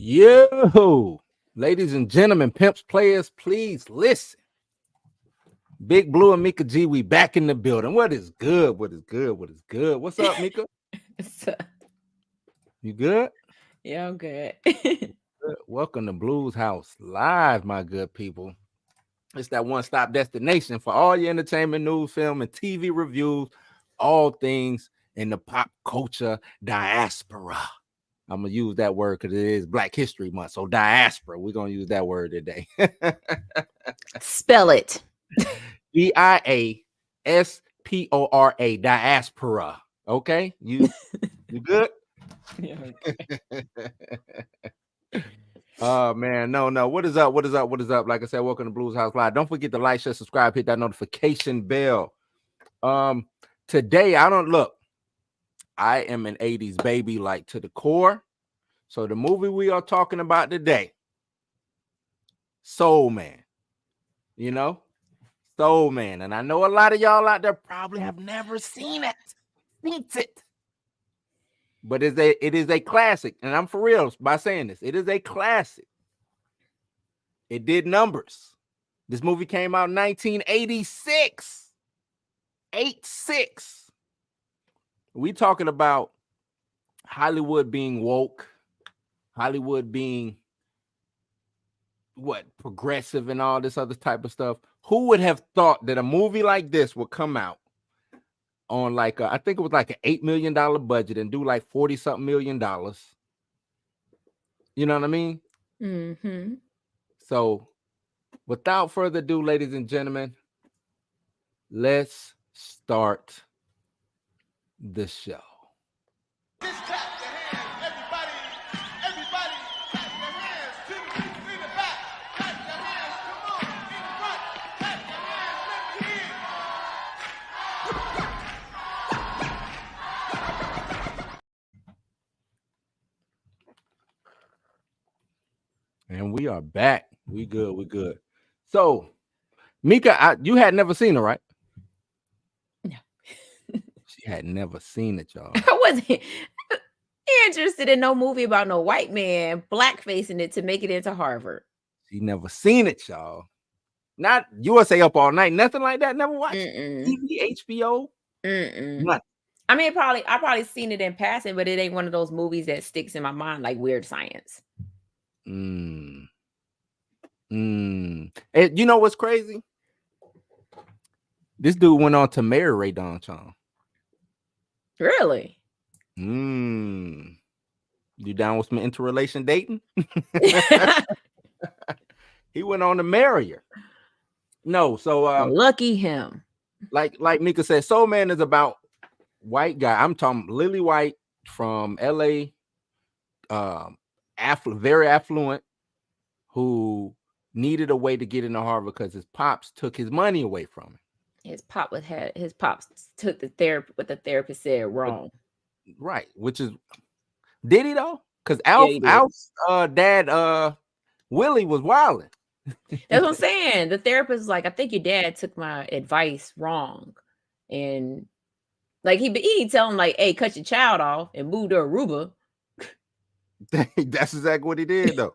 Yo, ladies and gentlemen, pimps, players, please listen. Big Blue and Mika G, we back in the building. What is good? What is good? What is good? What's up, Mika? So, You good? yeah, I'm good. Good. Welcome to Blues House Live, my good people. It's that one-stop destination for all your entertainment, news, film, and TV reviews, all things in the pop culture diaspora. I'm gonna use that word because it is Black History Month. So diaspora, we're gonna use that word today. Spell it. Diaspora, diaspora. Okay, you good? Yeah, Oh man, no. What is up? What is up? What is up? Like I said, welcome to Blues House Live. Don't forget to like, share, subscribe, hit that notification bell. Um, Today I don't look. I am an 80s baby, like to the core. So the movie we are talking about today, Soul Man. You know, Soul Man, and I know a lot of y'all out there probably have never seen it. But it is a classic, and I'm for real by saying this. It is a classic. It did numbers. This movie came out in 1986. 86. We talking about Hollywood being woke, Hollywood being what progressive and all this other type of stuff. Who would have thought that a movie like this would come out on like I think it was like an $8 million budget and do like 40 something $1,000,000? You know what I mean? Mm-hmm. So without further ado, ladies and gentlemen, let's start the show. Just clap your hands, everybody. Everybody, clap your hands. 2, 3 to back. Clap your hands. Come on, in front. Clap your hands. Let me hear. And we are back. We good. We good. So, Mika, you had never seen her, right? No. She had never seen it, y'all. I wasn't interested in no movie about no white man blackfacing it to make it into Harvard. She never seen it, y'all. Not USA Up All Night, nothing like that. Never watched Mm-mm. TV, HBO, Mm-mm. nothing. I mean, I probably seen it in passing, but it ain't one of those movies that sticks in my mind like Weird Science. And you know what's crazy? This dude went on to marry Ray Don Chong. Really? You down with some interrelation dating? He went on to marry her. No, so Lucky him. like Mika said, Soul Man is about white guy. I'm talking Lily White from LA, very affluent, who needed a way to get into Harvard because his pops took his money away from him. His pops took the therapy what the therapist said wrong. Right, which is did he though? Because Yeah, he did. Alf's dad Willie was wilding. That's what I'm saying. The therapist was like, I think your dad took my advice wrong. And like he tell him like, hey, cut your child off and move to Aruba. That's exactly what he did though.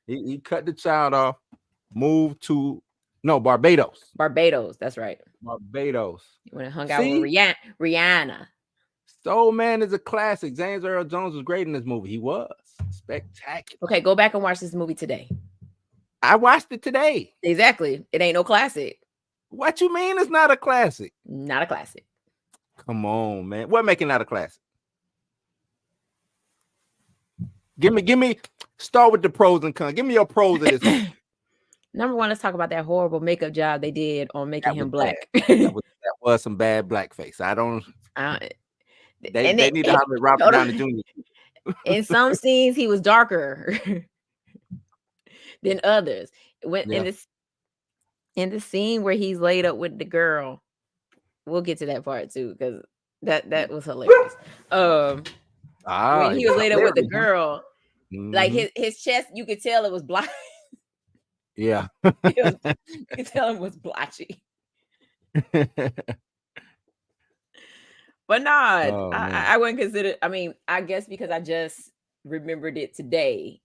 He cut the child off, moved to Barbados. Barbados, that's right. Barbados. When I hung out with Rihanna. Soul Man is a classic. James Earl Jones was great in this movie. He was spectacular. Okay, go back and watch this movie today. I watched it today. Exactly. It ain't no classic. What you mean it's not a classic? Not a classic. Come on, man. What making that a classic? Give me start with the pros and cons. Give me your pros of this movie. Number one, let's talk about that horrible makeup job they did on making him black. That was some bad blackface. I don't they need to have it Robert Downey Jr. In some scenes he was darker than others. In the scene where he's laid up with the girl, we'll get to that part too, because that was hilarious. When he was laid up with the girl, like his chest, you could tell it was black. Yeah. You could tell it was blotchy. But I wouldn't consider. I mean, I guess because I just remembered it today,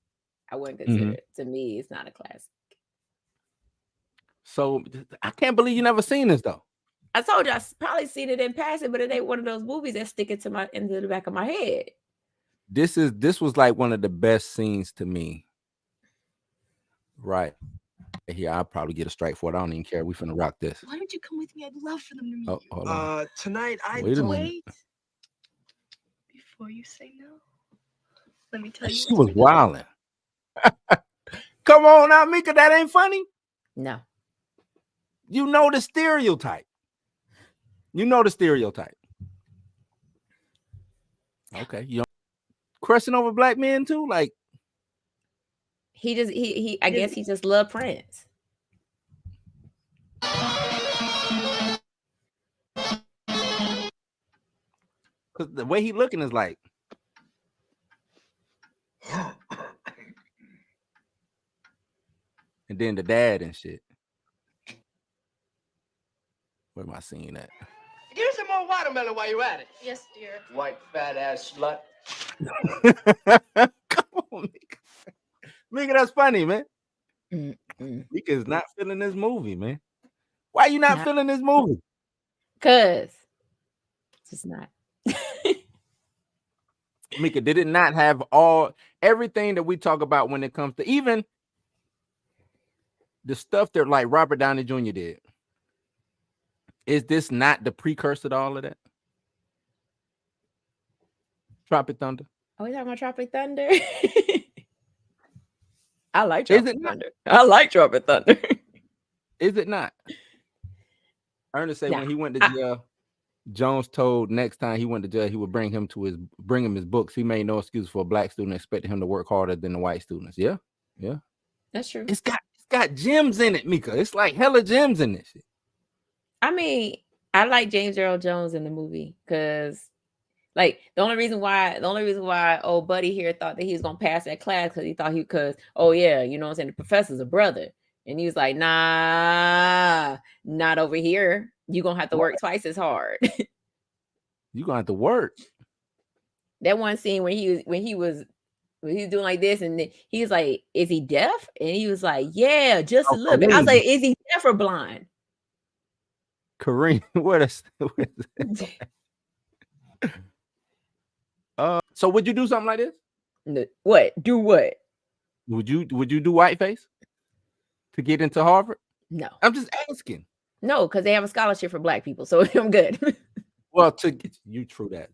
I wouldn't consider it. To me, it's not a classic. So I can't believe you never seen this though. I told you I probably seen it in passing, but it ain't one of those movies that stick into the back of my head. This was like one of the best scenes to me. Right here, I'll probably get a strike for it. I don't even care. We finna rock this. Why don't you come with me? I'd love for them to meet you. Hold on. Tonight I Wait a minute. wait. Before you say no, let me tell you. She was wilding. Come on now, Mika. That ain't funny. No. You know the stereotype. Okay, you know, crushing over black men too, like he I guess he just loved Prince. Because the way he looking is like, and then the dad and shit. Where am I seeing that? Give me some more watermelon while you're at it. Yes, dear. White fat ass slut. Come on, Mika. Mika, that's funny, man. Mika is not feeling this movie, man. Why you not feeling this movie? Cause it's just not. Mika, did it not have everything that we talk about when it comes to even the stuff that like Robert Downey Jr. did? Is this not the precursor to all of that? Tropic Thunder. Are we talking about Tropic Thunder? I like Tropic Thunder. I like Tropic Thunder. Is it not? Ernest said when he went to jail, Jones told next time he went to jail, he would bring him his books. He made no excuse for a black student, expecting him to work harder than the white students. Yeah. That's true. It's got gems in it, Mika. It's like hella gems in this shit. I mean, I like James Earl Jones in the movie because, like, the only reason why old buddy here thought that he was gonna pass that class because he thought oh yeah, you know what I'm saying, the professor's a brother, and he was like, nah, not over here. You gonna have to work twice as hard. You gonna have to work. That one scene when he was doing like this, and then he was like, "Is he deaf?" And he was like, "Yeah, just a little bit." I was like, "Is he deaf or blind?" Kareem, what is so would you do something like this? What? Do what? Would you do whiteface to get into Harvard? No. I'm just asking. No, because they have a scholarship for black people, so I'm good. Well, to get you true that.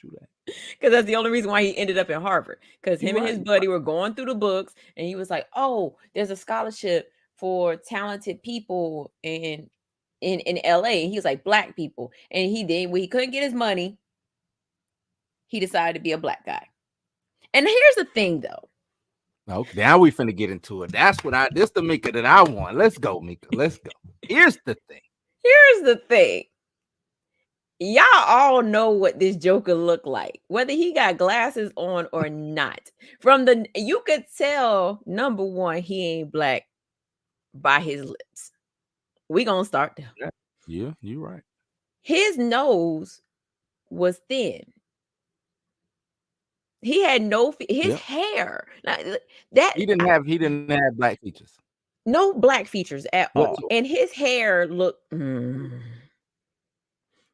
Because that's the only reason why he ended up in Harvard. Because him and his buddy were going through the books, and he was like, "Oh, there's a scholarship for talented people in LA." And he was like, "Black people." And when he couldn't get his money, he decided to be a black guy. And here's the thing, though. Okay, now we finna get into it. This the Mika that I want. Let's go, Mika. Let's go. Here's the thing. Y'all all know what this Joker looked like, whether he got glasses on or not. You could tell, number one, he ain't black by his lips. We gonna start there. Yeah, you're right. His nose was thin. He had his hair. He didn't have black features. No black features at all. And his hair looked.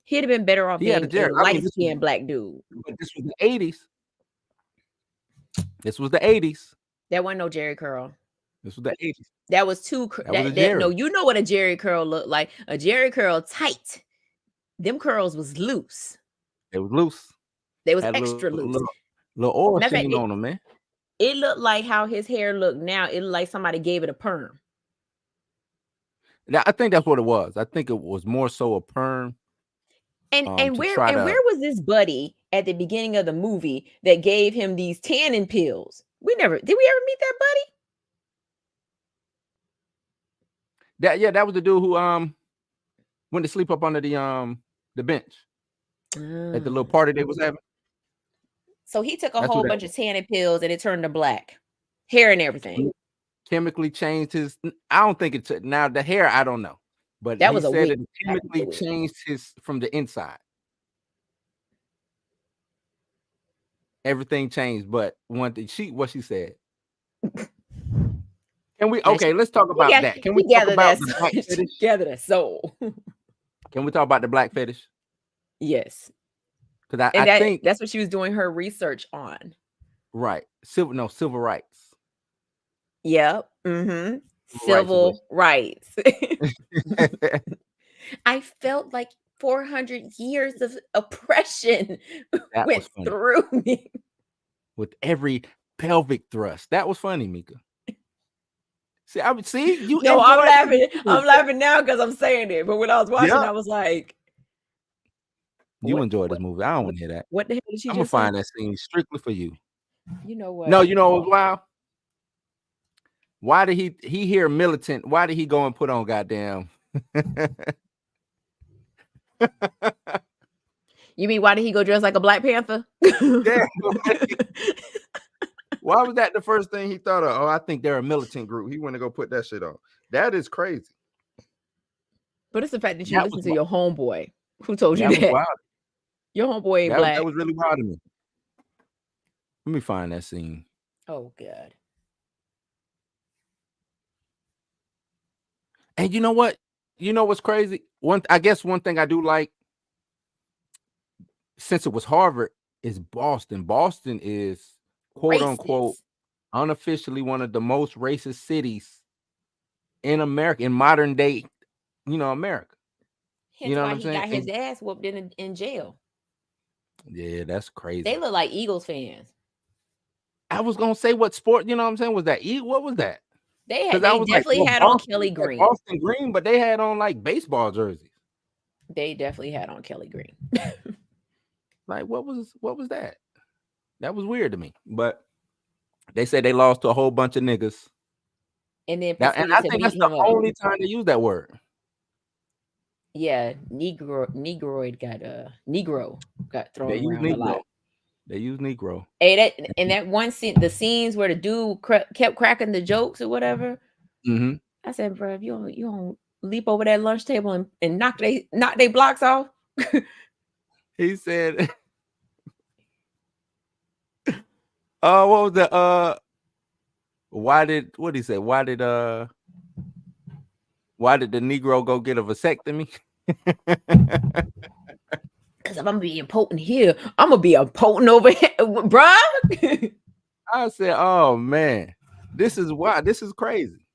He'd have been better off being a light-skinned black dude. But this was the 80s. That wasn't no Jerry curl. This was the 80s. That was too. No, you know what a Jerry curl looked like. A Jerry curl tight. Them curls was loose. They was loose. They was extra loose. Little oil sheen on them, man. It looked like how his hair looked now. It looked like somebody gave it a perm. Now, I think that's what it was. I think it was more so a perm. And where was this buddy at the beginning of the movie that gave him these tanning pills? Did we ever meet that buddy? That was the dude who went to sleep up under the bench at the little party they was having. So he took a whole bunch of tanning pills and it turned to black hair and everything. Chemically changed his. I don't think it's now the hair. I don't know. But that was it chemically changed his from the inside. everything changed. But one thing what she said. Can we let's talk about that. Can we talk about the black fetish? Gather that soul. Can we talk about the black fetish? Yes. Because I think that's what she was doing her research on. Right. Civil rights. Yep. Mm-hmm. Civil rights. I felt like 400 years of oppression went through me. With every pelvic thrust. That was funny, Mika. See, I'm laughing. I'm laughing now because I'm saying it. But when I was watching, I was like, you enjoyed this movie. I don't want to hear that. What the hell did she I'm gonna find that scene strictly for you. You know what? No, you know what was wild? Why did he hear militant? Why did he go and put on goddamn? You mean why did he go dress like a Black Panther? Yeah. Why was that the first thing he thought of? Oh, I think they're a militant group. He went to go put that shit on. That is crazy. But it's the fact that you listened to your homeboy who told you that. Wild. Your homeboy ain't black. That was really wild to me. Let me find that scene. Oh, God. And you know what? You know what's crazy? I guess one thing I do like, since it was Harvard, is Boston. Boston is quote unquote unofficially one of the most racist cities in America, in modern day, America. Hence why he got his ass whooped in jail. Yeah, that's crazy. They look like Eagles fans. I was gonna say what sport, you know what I'm saying? Was that what was that? They definitely had on Kelly Green. Boston Green, but they had on like baseball jerseys. They definitely had on Kelly Green. Like what was that? That was weird to me. But they said they lost to a whole bunch of niggas. And then and I think that's the only time they use that word. Yeah, Negro got thrown around a lot. They use Negro. Hey, that one scene, the scenes where the dude kept cracking the jokes or whatever. Mm-hmm. I said, bro, if you don't leap over that lunch table and knock they blocks off. He said, what was the why did the Negro go get a vasectomy? Because if I'm being potent here, I'm gonna be a potent over here, bruh. I said, oh man, this is crazy.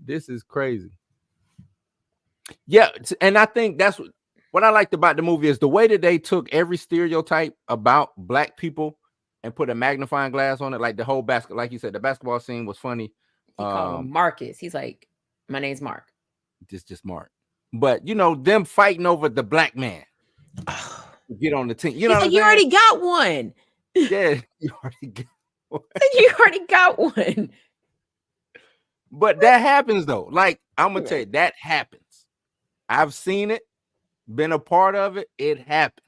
This is crazy. Yeah, and I think that's what I liked about the movie is the way that they took every stereotype about Black people and put a magnifying glass on it. Like the whole like you said, the basketball scene was funny. He called him Marcus. He's like, my name's Mark. Just Mark. But them fighting over the black man. Get on the team. You know what I'm saying? You already got one. Yeah, you already got one. You already got one. But that happens though. Like I'm gonna tell you, that happens. I've seen it, been a part of it. It happens.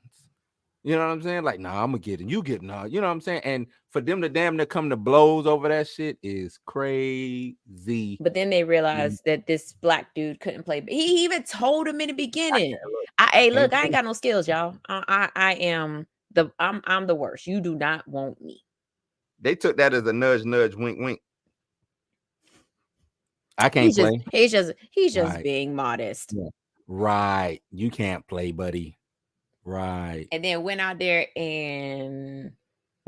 You know what I'm saying? Like, nah, I'm gonna get it. You get it. Nah, you know what I'm saying? And for them to damn near come to blows over that shit is crazy. But then they realized that this Black dude couldn't play. He even told him in the beginning, I ain't got no skills, y'all. I'm the worst. You do not want me. They took that as a nudge, wink, wink. I can't play. He's just being modest. Yeah. Right. You can't play, buddy. Right. And then went out there and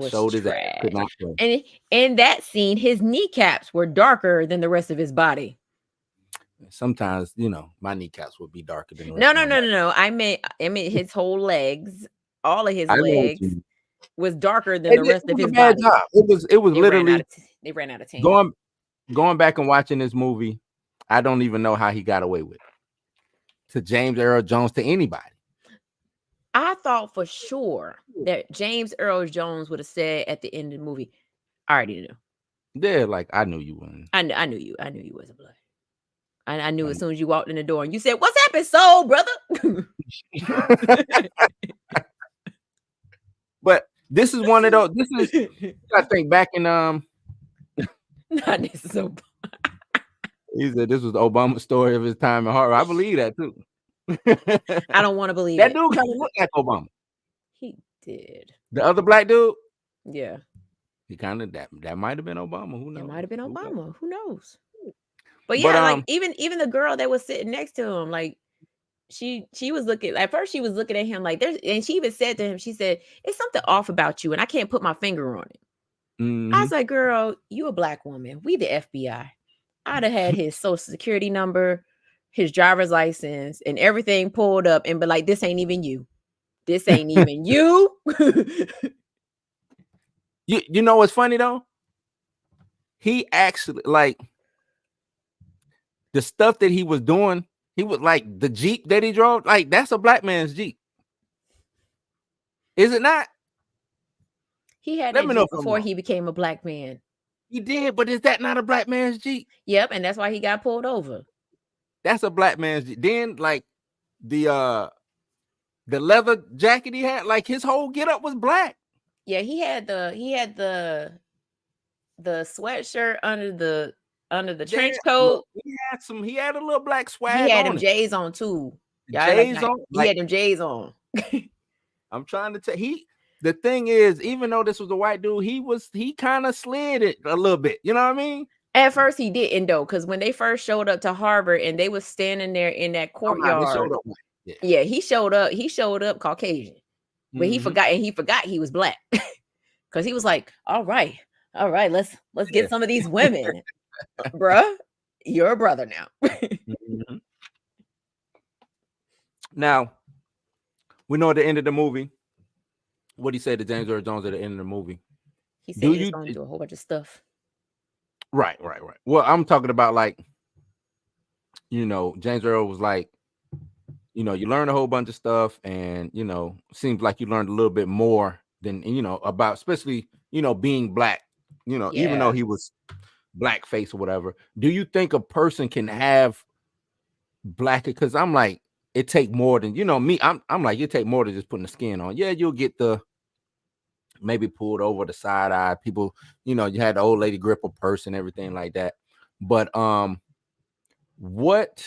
showed his ass. Could not play. And in that scene, his kneecaps were darker than the rest of his body. Sometimes, my kneecaps would be darker than the rest. No. I meant his whole legs, all of his legs was darker than the rest of his body. Job. It was literally they ran out of time. Going back and watching this movie, I don't even know how he got away with it. To James Earl Jones, to anybody. I thought for sure that James Earl Jones would have said at the end of the movie, I already knew. Yeah, like I knew you wouldn't. I knew you wasn't Black. I knew as soon as you walked in the door and you said, "What's happened, soul brother?" But this is one of those. This is, I think, back in Not this is so. He said this was the Obama story of his time in Harvard. I believe that too. I don't want to believe that dude kind of looked like Obama. He did. The other Black dude, Yeah. He kind of that might have been Obama. Who knows? It might have been Who knows? Obama. Who knows? But But yeah, like even the girl that was sitting next to him, like she was looking at first, she was looking at him like there's, and she even said to him, she said, "It's something off about you, and I can't put my finger on it." I was like, "Girl, you a black woman. We the FBI. I'd have had his social security number, his driver's license, and everything pulled up and be like, this ain't even you. This ain't even you." You know what's funny though? He actually like the stuff that he was doing. He was like the Jeep that he drove. Like that's a black man's Jeep, is it not? He had Let that me know Jeep if I'm before wrong. he became a black man. He did, but is that not a black man's Jeep? Yep, and that's why he got pulled over. That's a black man's Jeep. Then like the leather jacket he had, like his whole getup was black. Yeah, he had the sweatshirt under the trench coat. He had a little black He swag had on them it. J's on too. Yeah, J's on. He had them J's on. I'm trying to tell the thing is, even though this was a white dude, he kind of slid it a little bit. You know what I mean? At first he didn't though, because when they first showed up to Harvard and they was standing there in that courtyard, yeah, he showed up Caucasian, but he forgot he was black, because he was like, all right, let's get some of these women, bruh, you're a brother now. Now we know at the end of the movie what he said to James Earl Jones at the end of the movie. He said he was going to do a whole bunch of stuff. Right. Well, I'm talking about like, James Earl was like, you learn a whole bunch of stuff, and seems like you learned a little bit more than about, especially being black. Even though he was blackface or whatever. Do you think a person can have black? Because I'm like, it take more than me. I'm like, it take more than just putting the skin on. Yeah, you'll get the maybe pulled over the side eye. People, you had the old lady grip a purse and everything like that. But what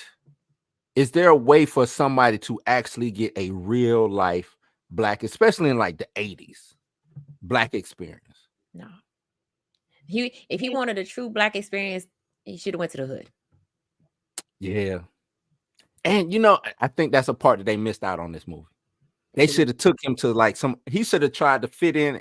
is there a way for somebody to actually get a real life black, especially in like the 80s, black experience? No. If he wanted a true black experience, he should have went to the hood. Yeah. And I think that's a part that they missed out on this movie. They should have took him to like he should have tried to fit in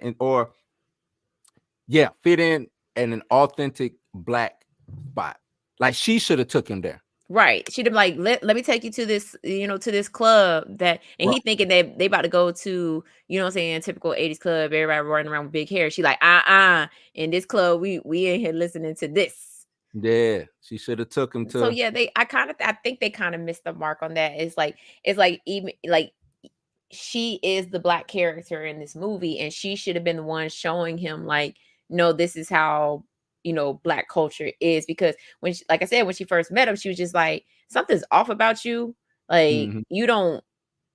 fit in an authentic black spot. Like she should have took him there. Right. She'd have like, let me take you to this, to this club that, and he thinking that they about to go to, typical 80s club, everybody running around with big hair. She like, in this club, we in here listening to this. Yeah, she should have took him to. So yeah, I think they kind of missed the mark on that. It's like even like she is the black character in this movie, and she should have been the one showing him like, no, this is how black culture is. Because when she, like I said, when she first met him, she was just like, something's off about you. Like you don't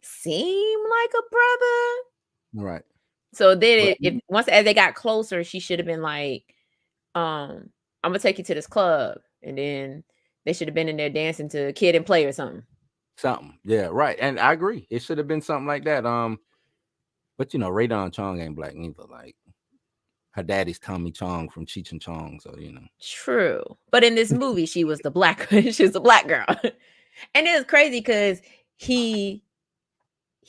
seem like a brother. Right. So then once as they got closer, she should have been like, I'm gonna take you to this club. And then they should have been in there dancing to Kid and Play or something. Yeah, right. And I agree. It should have been something like that. But Radon Chong ain't black neither. Like her daddy's Tommy Chong from Cheech and Chong, so True. But in this movie, she was the black she was a black girl. And it was crazy because he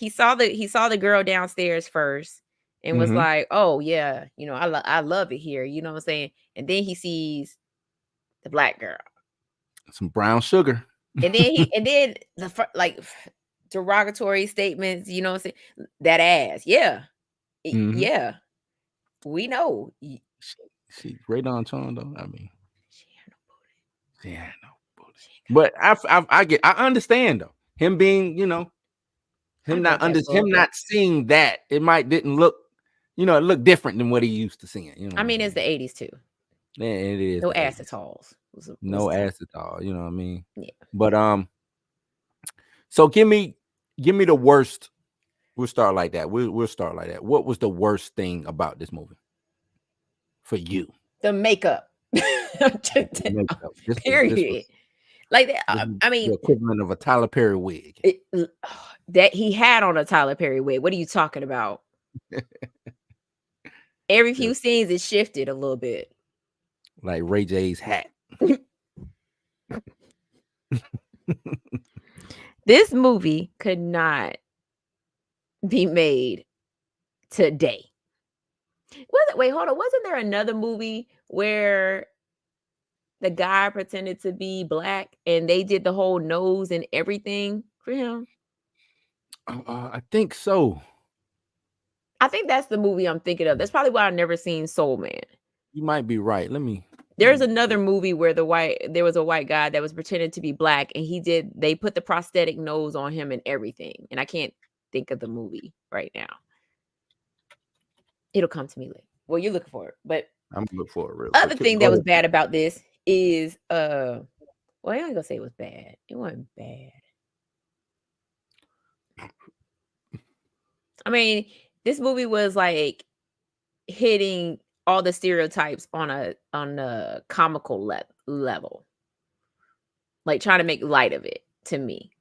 saw the girl downstairs first and was like, oh yeah, I love it here, you know what I'm saying? And then he sees the black girl. Some brown sugar. And then the like derogatory statements, you know what I'm saying? That ass. Yeah. Yeah. We know. She Radon Chong though. I mean, she had no booty. But I understand though. Him being, him not seeing that. It didn't look, it looked different than what he used to seeing. I mean, it's the 80s too. Yeah, it is. No acetalls. No acetal. You know what I mean? Yeah. But so give me the worst. We'll start like that. We'll start like that. What was the worst thing about this movie for you? The makeup. Period. Like that. I mean, the equivalent of a Tyler Perry wig. That he had on a Tyler Perry wig. What are you talking about? Every few scenes, it shifted a little bit. Like Ray J's hat. This movie could not be made today. Wait, hold on. Wasn't there another movie where the guy pretended to be black and they did the whole nose and everything for him? I think so. I think that's the movie I'm thinking of. That's probably why I've never seen Soul Man. You might be right. There's another movie where there was a white guy that was pretending to be black, and they put the prosthetic nose on him and everything. And I can't think of the movie right now. It'll come to me later. Well, you're looking for it, but I'm gonna look for it real other quick. thing that was bad about this is well, I ain't gonna say it was bad. It wasn't bad. I mean, this movie was like hitting all the stereotypes on a comical level, like trying to make light of it to me.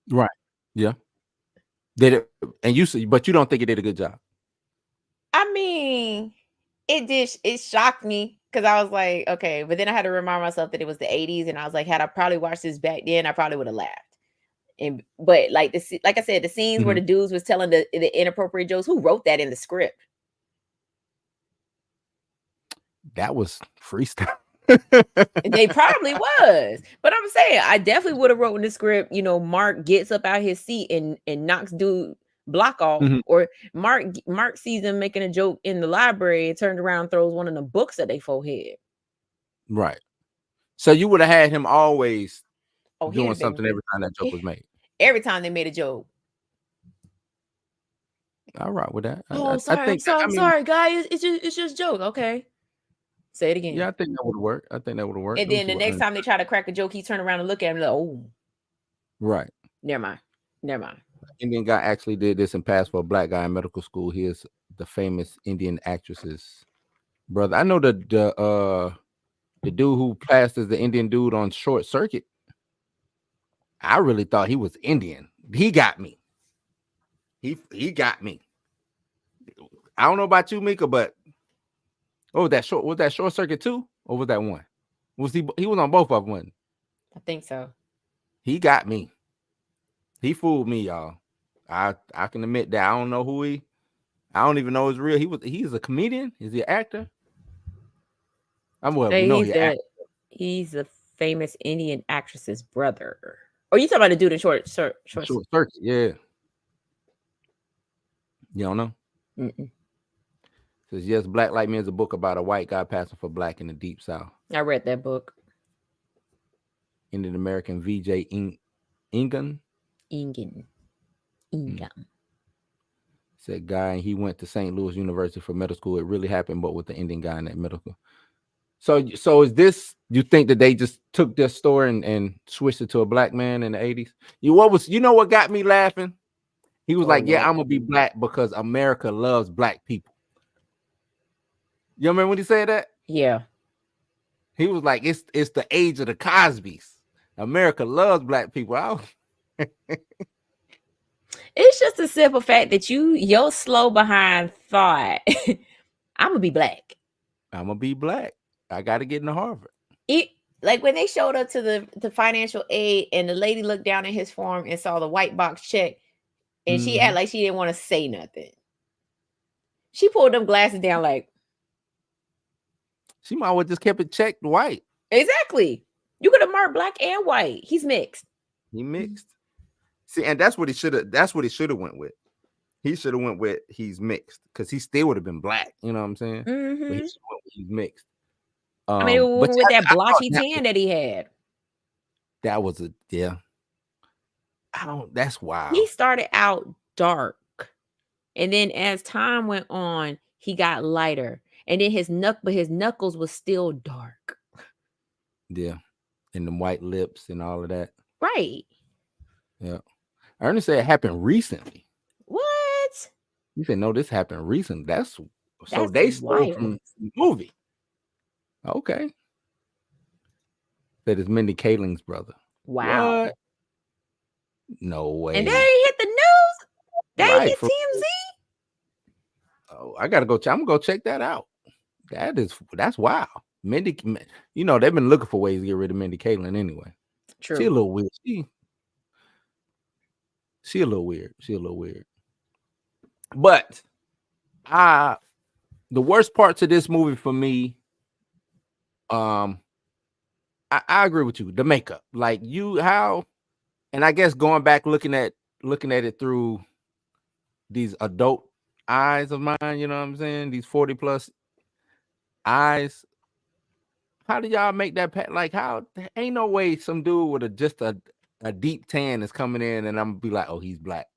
Right. Yeah. Did it? And but you don't think it did a good job? I mean, it did. It shocked me because I was like, okay, but then I had to remind myself that it was the 80s, and I was like, had I probably watched this back then, I probably would have laughed. But like I said, the scenes where the dudes was telling the inappropriate jokes, who wrote that in the script? That was freestyle. They probably was, but I'm saying I definitely would have wrote in the script. You know, Mark gets up out his seat and knocks dude block off, or Mark sees him making a joke in the library and turns around and throws one of the books at their forehead. Right. So you would have had him always doing something every time that joke was made. Every time they made a joke. All right with that. I'm sorry, guys. It's just joke. Okay. Say it again. Yeah, I think that would work. And then the next time they try to crack a joke, he turn around and look at him like, oh. Right. Never mind. Indian guy actually did this and passed for a black guy in medical school. He is the famous Indian actress's brother. I know the dude who passed as the Indian dude on Short Circuit. I really thought he was Indian. He got me. He got me. I don't know about you, Mika, but was that Short Circuit 2 or was that one? Was he was on both of them? I think so. He got me. He fooled me, y'all. I can admit that. I don't know who I don't even know it's real. He's a comedian. Is he an actor? He's a famous Indian actress's brother. Oh, you talking about the dude in Short Circuit? Yeah. You don't know? Mm-mm. Says yes, Black Like Me is a book about a white guy passing for black in the Deep South. I read that book. Indian American VJ Ingan. Said guy, he went to St. Louis University for medical school. It really happened, but with the Indian guy in that medical. So is this, you think that they just took this story and switched it to a black man in the 80s? You know what got me laughing? He was I'm gonna be black because America loves black people. You remember when he said that? Yeah. He was like, it's the age of the Cosbys. America loves black people. It's just a simple fact that your slow behind thought, I'm gonna be black. I'm gonna be black. I gotta get into Harvard. Like when they showed up to the financial aid and the lady looked down at his form and saw the white box check, and she acted like she didn't want to say nothing. She pulled them glasses down like she might have just kept it checked white. Exactly. You could have marked black and white. He's mixed. He mixed. See, and that's what he should have went with. He should have went with he's mixed because he still would have been black. You know what I'm saying? Mm-hmm. But he's mixed. I mean, with that blotchy tan that he had. That was that's wild. He started out dark. And then as time went on, he got lighter. And then his knuckles was still dark. Yeah. And the white lips and all of that. Right. Yeah. Ernest said it happened recently. What? You said, no, this happened recently. That's so they stole from the movie. Okay. That is Mindy Kaling's brother. Wow. What? No way. And they hit the news? They hit TMZ? Oh, I gotta go. I'm gonna go check that out. That's wild. Mindy, you know they've been looking for ways to get rid of Mindy Kaling anyway. True. She a little weird. She a little weird. She a little weird. But the worst parts of this movie for me, I agree with you. The makeup, like and I guess going back looking at it through these adult eyes of mine, you know what I'm saying? These 40 plus eyes. How do y'all make that like how ain't no way some dude with just a deep tan is coming in and I'm gonna be like, oh, he's black.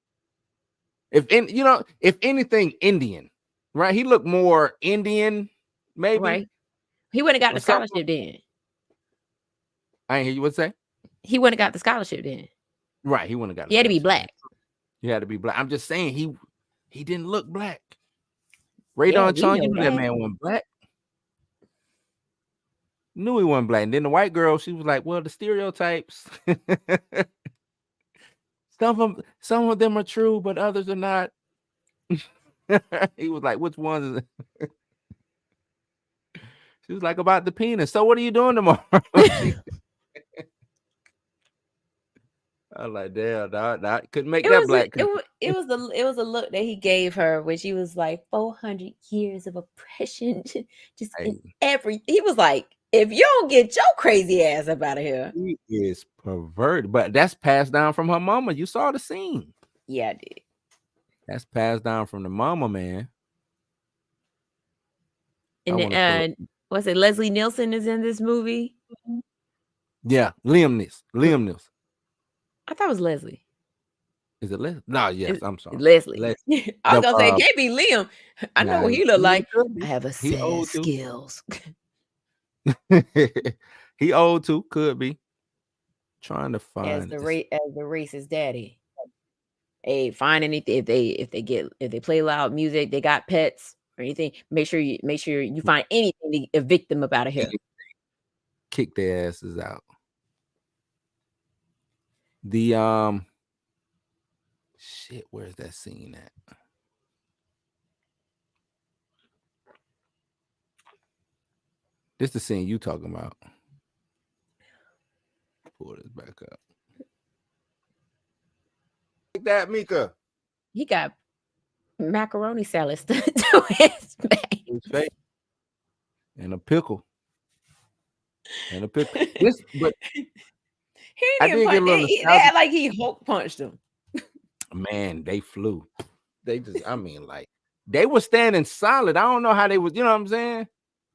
If anything, Indian, right? He looked more Indian, maybe. Right. He wouldn't have got the scholarship then. I ain't hear you what say. He wouldn't have got the scholarship then. Right, he wouldn't have got. He had to be black. He had to be black. I'm just saying he didn't look black. Radon Chung, you knew that man wasn't black. Knew he wasn't black. And then the white girl, she was like, well, the stereotypes. Some of them are true, but others are not. He was like, which ones is it? She was like, about the penis. So what are you doing tomorrow? I was like, damn, I couldn't make that black. It was a look that he gave her when she was like 400 years of oppression, just in every. He was like, if you don't get your crazy ass up out of here, he is perverted. But that's passed down from her mama. You saw the scene. Yeah, I did. That's passed down from the mama, man. And then, what's it? Leslie Nielsen is in this movie. Yeah, Liam Neeson. I thought it was Leslie. Is it Leslie? No, yes, I'm sorry. Leslie. I was gonna say it can't be Liam. I know what he look like. I have a set of skills. He old too, could be. Trying to find as the racist daddy. Hey, find anything if they play loud music, they got pets or anything. Make sure you find anything to evict them up out of here. Kick their asses out. The shit, where's that scene at? This the scene you talking about. Pull this back up. Like that, Mika. He got macaroni salad stuck to his face. And a pickle. But he didn't punch. They had like he Hulk punched him. Man, they flew. They just, I mean, like they were standing solid. I don't know how they was, you know what I'm saying?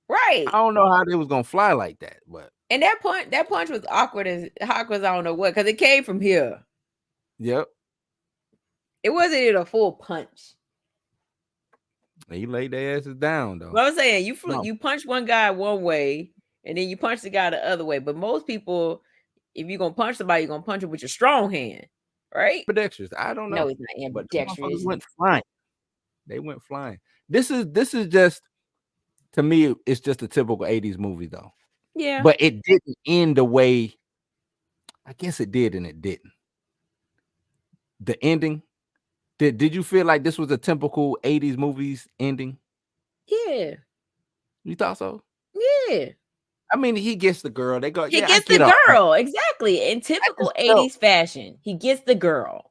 Right. I don't know how they was gonna fly like that, but and that punch was awkward as I don't know what, because it came from here. Yep. It wasn't a full punch. He laid their asses down though. What I'm saying, you punch one guy one way and then you punch the guy the other way. But most people, if you're gonna punch somebody, you're gonna punch him with your strong hand, right? Ambidextrous. I don't know. No, he's not ambidextrous. Went flying. They went flying. This is just, to me, it's just a typical 80s movie though. Yeah. But it didn't end the way, I guess it did and it didn't. The ending. Did you feel like this was a typical 80s movies ending? Yeah. You thought so? Yeah. I mean, he gets the girl. They go. He gets the girl. Exactly. In typical 80s fashion. He gets the girl.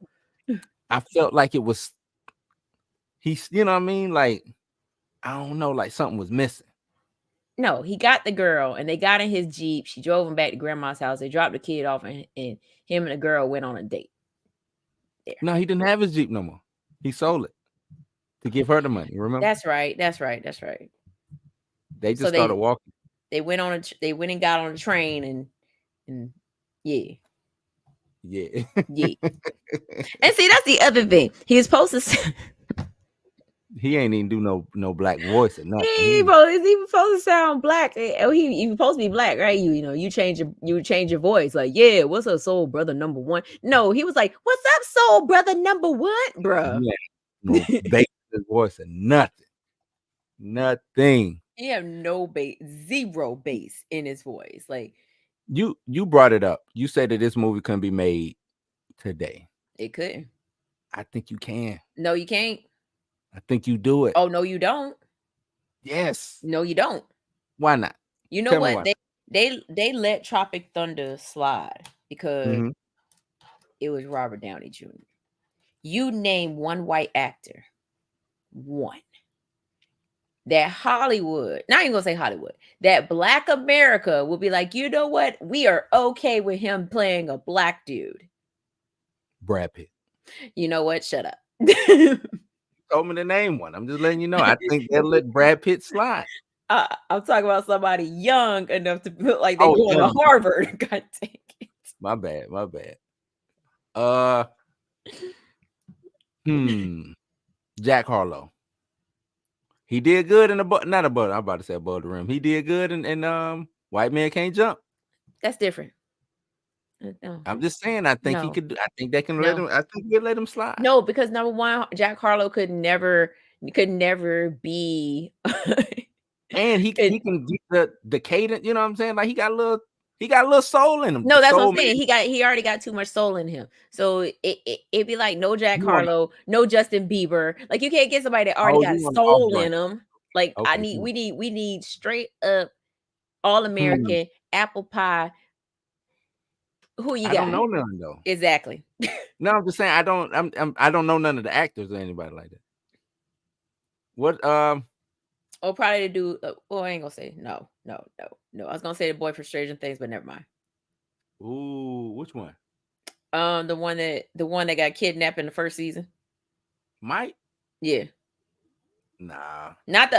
I felt like it was, you know what I mean? Like, I don't know, like something was missing. No, he got the girl and they got in his Jeep. She drove him back to grandma's house. They dropped the kid off and him and the girl went on a date. There. No, he didn't have his Jeep no more. He sold it to give her the money. Remember? That's right. They just started walking. They went and got on the train and yeah. Yeah. And see, that's the other thing. He was supposed to. He ain't even do no black voice or nothing. He supposed to sound black. He supposed to be black, right? You change your voice. Like, yeah, what's up, soul brother number one? No, he was like, what's up, soul brother number one, bro? Yeah, no bass in his voice or nothing. Nothing. He have no bass, zero bass in his voice. Like you brought it up. You said that this movie couldn't be made today. It couldn't. I think you can. No, you can't. I think you do it. Oh no, you don't. Yes. No, you don't. Why not? You know Tell me what? why. They let Tropic Thunder slide because Mhm. it was Robert Downey Jr. You name one white actor, one that Hollywood, not even gonna say Hollywood, that Black America will be like, you know what? We are okay with him playing a black dude. Brad Pitt. You know what? Shut up. Told me to name one. I'm just letting you know. I think they'll let Brad Pitt slide. I'm talking about somebody young enough to look like they're Oh, going to young. Harvard. God dang it. My bad. Jack Harlow. He did good in the not above. I'm about to say above the rim. He did good in White Man Can't Jump. That's different. No. I'm just saying. I think he No. could. I think they can No. let him. I think we'll let him slide. No, because number one, Jack Harlow could never be. And he can get the cadence. You know what I'm saying? Like he got a little soul in him. No, that's soul what I'm saying. He already got too much soul in him. So it'd be like no Jack You want- Harlow, no Justin Bieber. Like you can't get somebody that already Oh, got you want soul off-brand. in them. Like Okay. we need straight up all American apple pie. Who you I don't got? know none though. Exactly. No, I'm just saying I don't know none of the actors or anybody like that. What Oh, probably to do. Well, I ain't gonna say no. I was gonna say the boy from Stranger Things, but never mind. Ooh, which one? The one that got kidnapped in the first season. Mike? Yeah. Nah. Not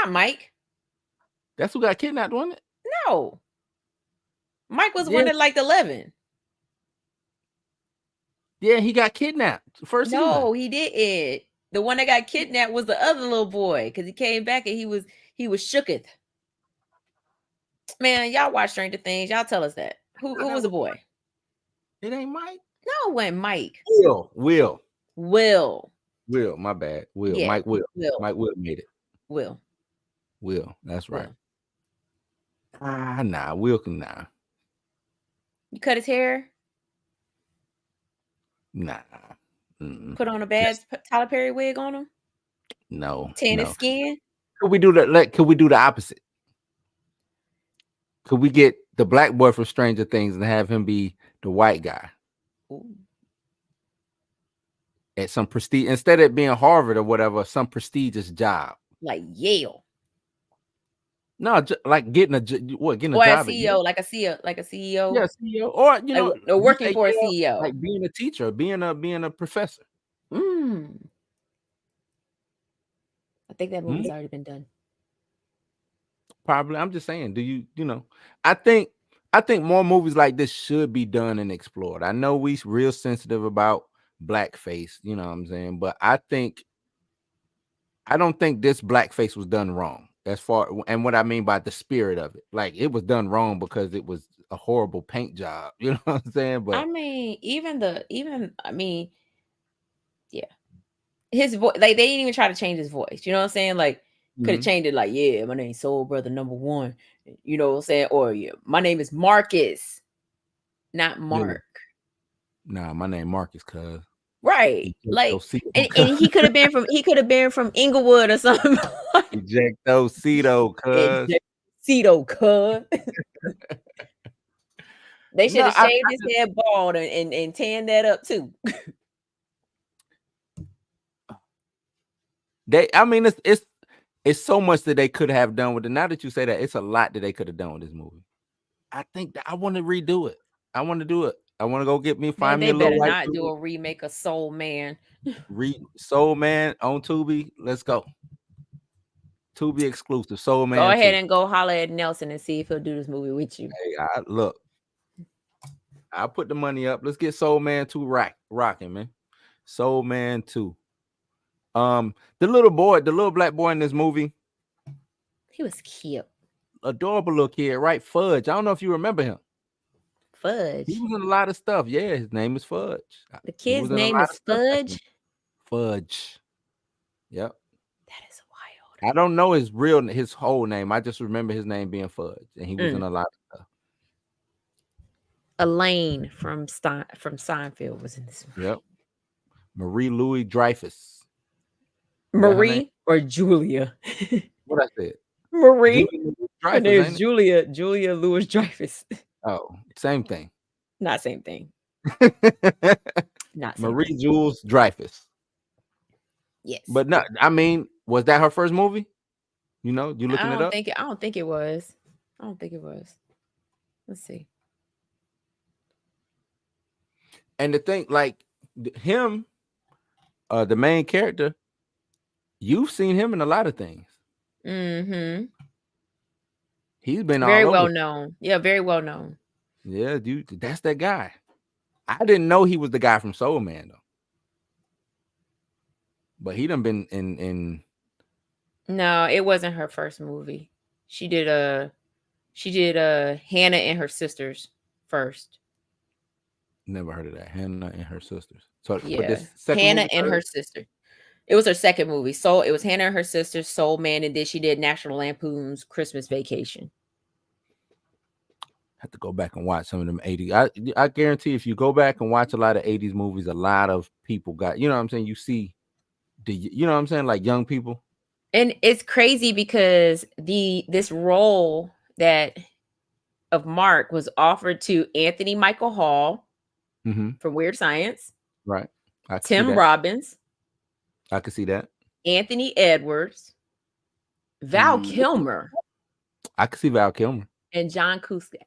Mike. That's who got kidnapped, wasn't it? No. Mike was Yeah. one that liked 11. Yeah, he got kidnapped first season. No, he didn't. The one that got kidnapped was the other little boy because he came back and he was shooketh. Man, y'all watch Stranger Things. Y'all tell us that. Who was the boy? It ain't Mike. No, it wasn't Mike. Will. My bad. Will. Yeah, Mike Will. Will. Mike Will made it. Will. That's right. Will. Nah. Will can nah. You cut his hair? Nah. Mm-mm. Put on a bad Tyler Perry wig on him? No. Tan his skin? Could we do that? Could we do the opposite? Could we get the black boy from Stranger Things and have him be the white guy? Ooh. At some prestige, instead of being Harvard or whatever, some prestigious job. Like Yale. No, like getting a job. Or a CEO, like a CEO. Yeah, CEO, or working for a CEO, like being a teacher, being a professor. I think that movie's already been done. Probably. I'm just saying. Do you know? I think more movies like this should be done and explored. I know we real sensitive about blackface. You know what I'm saying? But I don't think this blackface was done wrong. As far, and what I mean by the spirit of it, like it was done wrong because it was a horrible paint job. You know what I'm saying? But I mean, yeah, his voice, like they didn't even try to change his voice. You know what I'm saying? Like could have changed it. Like, yeah, my name's Soul Brother Number One. You know what I'm saying? Or yeah, my name is Marcus, not Mark. Nah, my name Marcus, cuz. Right. Like, and he could have been from Inglewood or something. Ejectocito, cuz. Ejectocito, cuz. They should have shaved his head bald and tanned that up too. It's so much that they could have done with it. Now that you say that, it's a lot that they could have done with this movie. I think that I want to redo it. I want to do it. I want to go find me a little white. They better not do a remake of Soul Man. Soul Man on Tubi. Let's go. Tubi exclusive. Soul Man. Go ahead and go holler at Nelson and see if he'll do this movie with you. Hey, look. I'll put the money up. Let's get Soul Man 2 rocking, man. Soul Man 2. The little black boy in this movie. He was cute. Adorable little kid, right? Fudge. I don't know if you remember him. Fudge. He was in a lot of stuff. Yeah, his name is Fudge. The kid's name is Fudge? Fudge. Yep. That is wild. I don't know his whole name. I just remember his name being Fudge. And he was in a lot of stuff. Elaine from Seinfeld was in this movie. Yep. Marie Louis Dreyfus. Marie or Julia? What I said? Marie. Julia Her Dreyfus, name is ain't it? Julia. Julia Louis Dreyfus. Oh, same thing. Not same thing. Not same Marie thing. Jules Dreyfus. Yes. But no, I mean, was that her first movie? You know, you looking it up? I don't think it was. I don't think it was. Let's see. And the thing, like him, the main character, you've seen him in a lot of things. Mm-hmm. He's been Very all well over. known. Yeah, very well known. Yeah, dude, that's that guy. I didn't know he was the guy from Soul Man though. But he done been in. No, it wasn't her first movie. She did Hannah and Her Sisters first. Never heard of that. Hannah and Her Sisters. So, but Yeah, this second Hannah movie, and Her Sister. It was her second movie. So it was Hannah and Her Sisters, Soul Man, and then she did National Lampoon's Christmas Vacation. have to go back and watch some of them 80s. I guarantee if you go back and watch a lot of 80s movies, a lot of people got, you know what I'm saying? You see you know what I'm saying? Like young people. And it's crazy because this role that of Mark was offered to Anthony Michael Hall from Weird Science, Right. I can Tim see that. Robbins, I can see that. Anthony Edwards, Val Kilmer, I can see Val Kilmer. and John Cusack.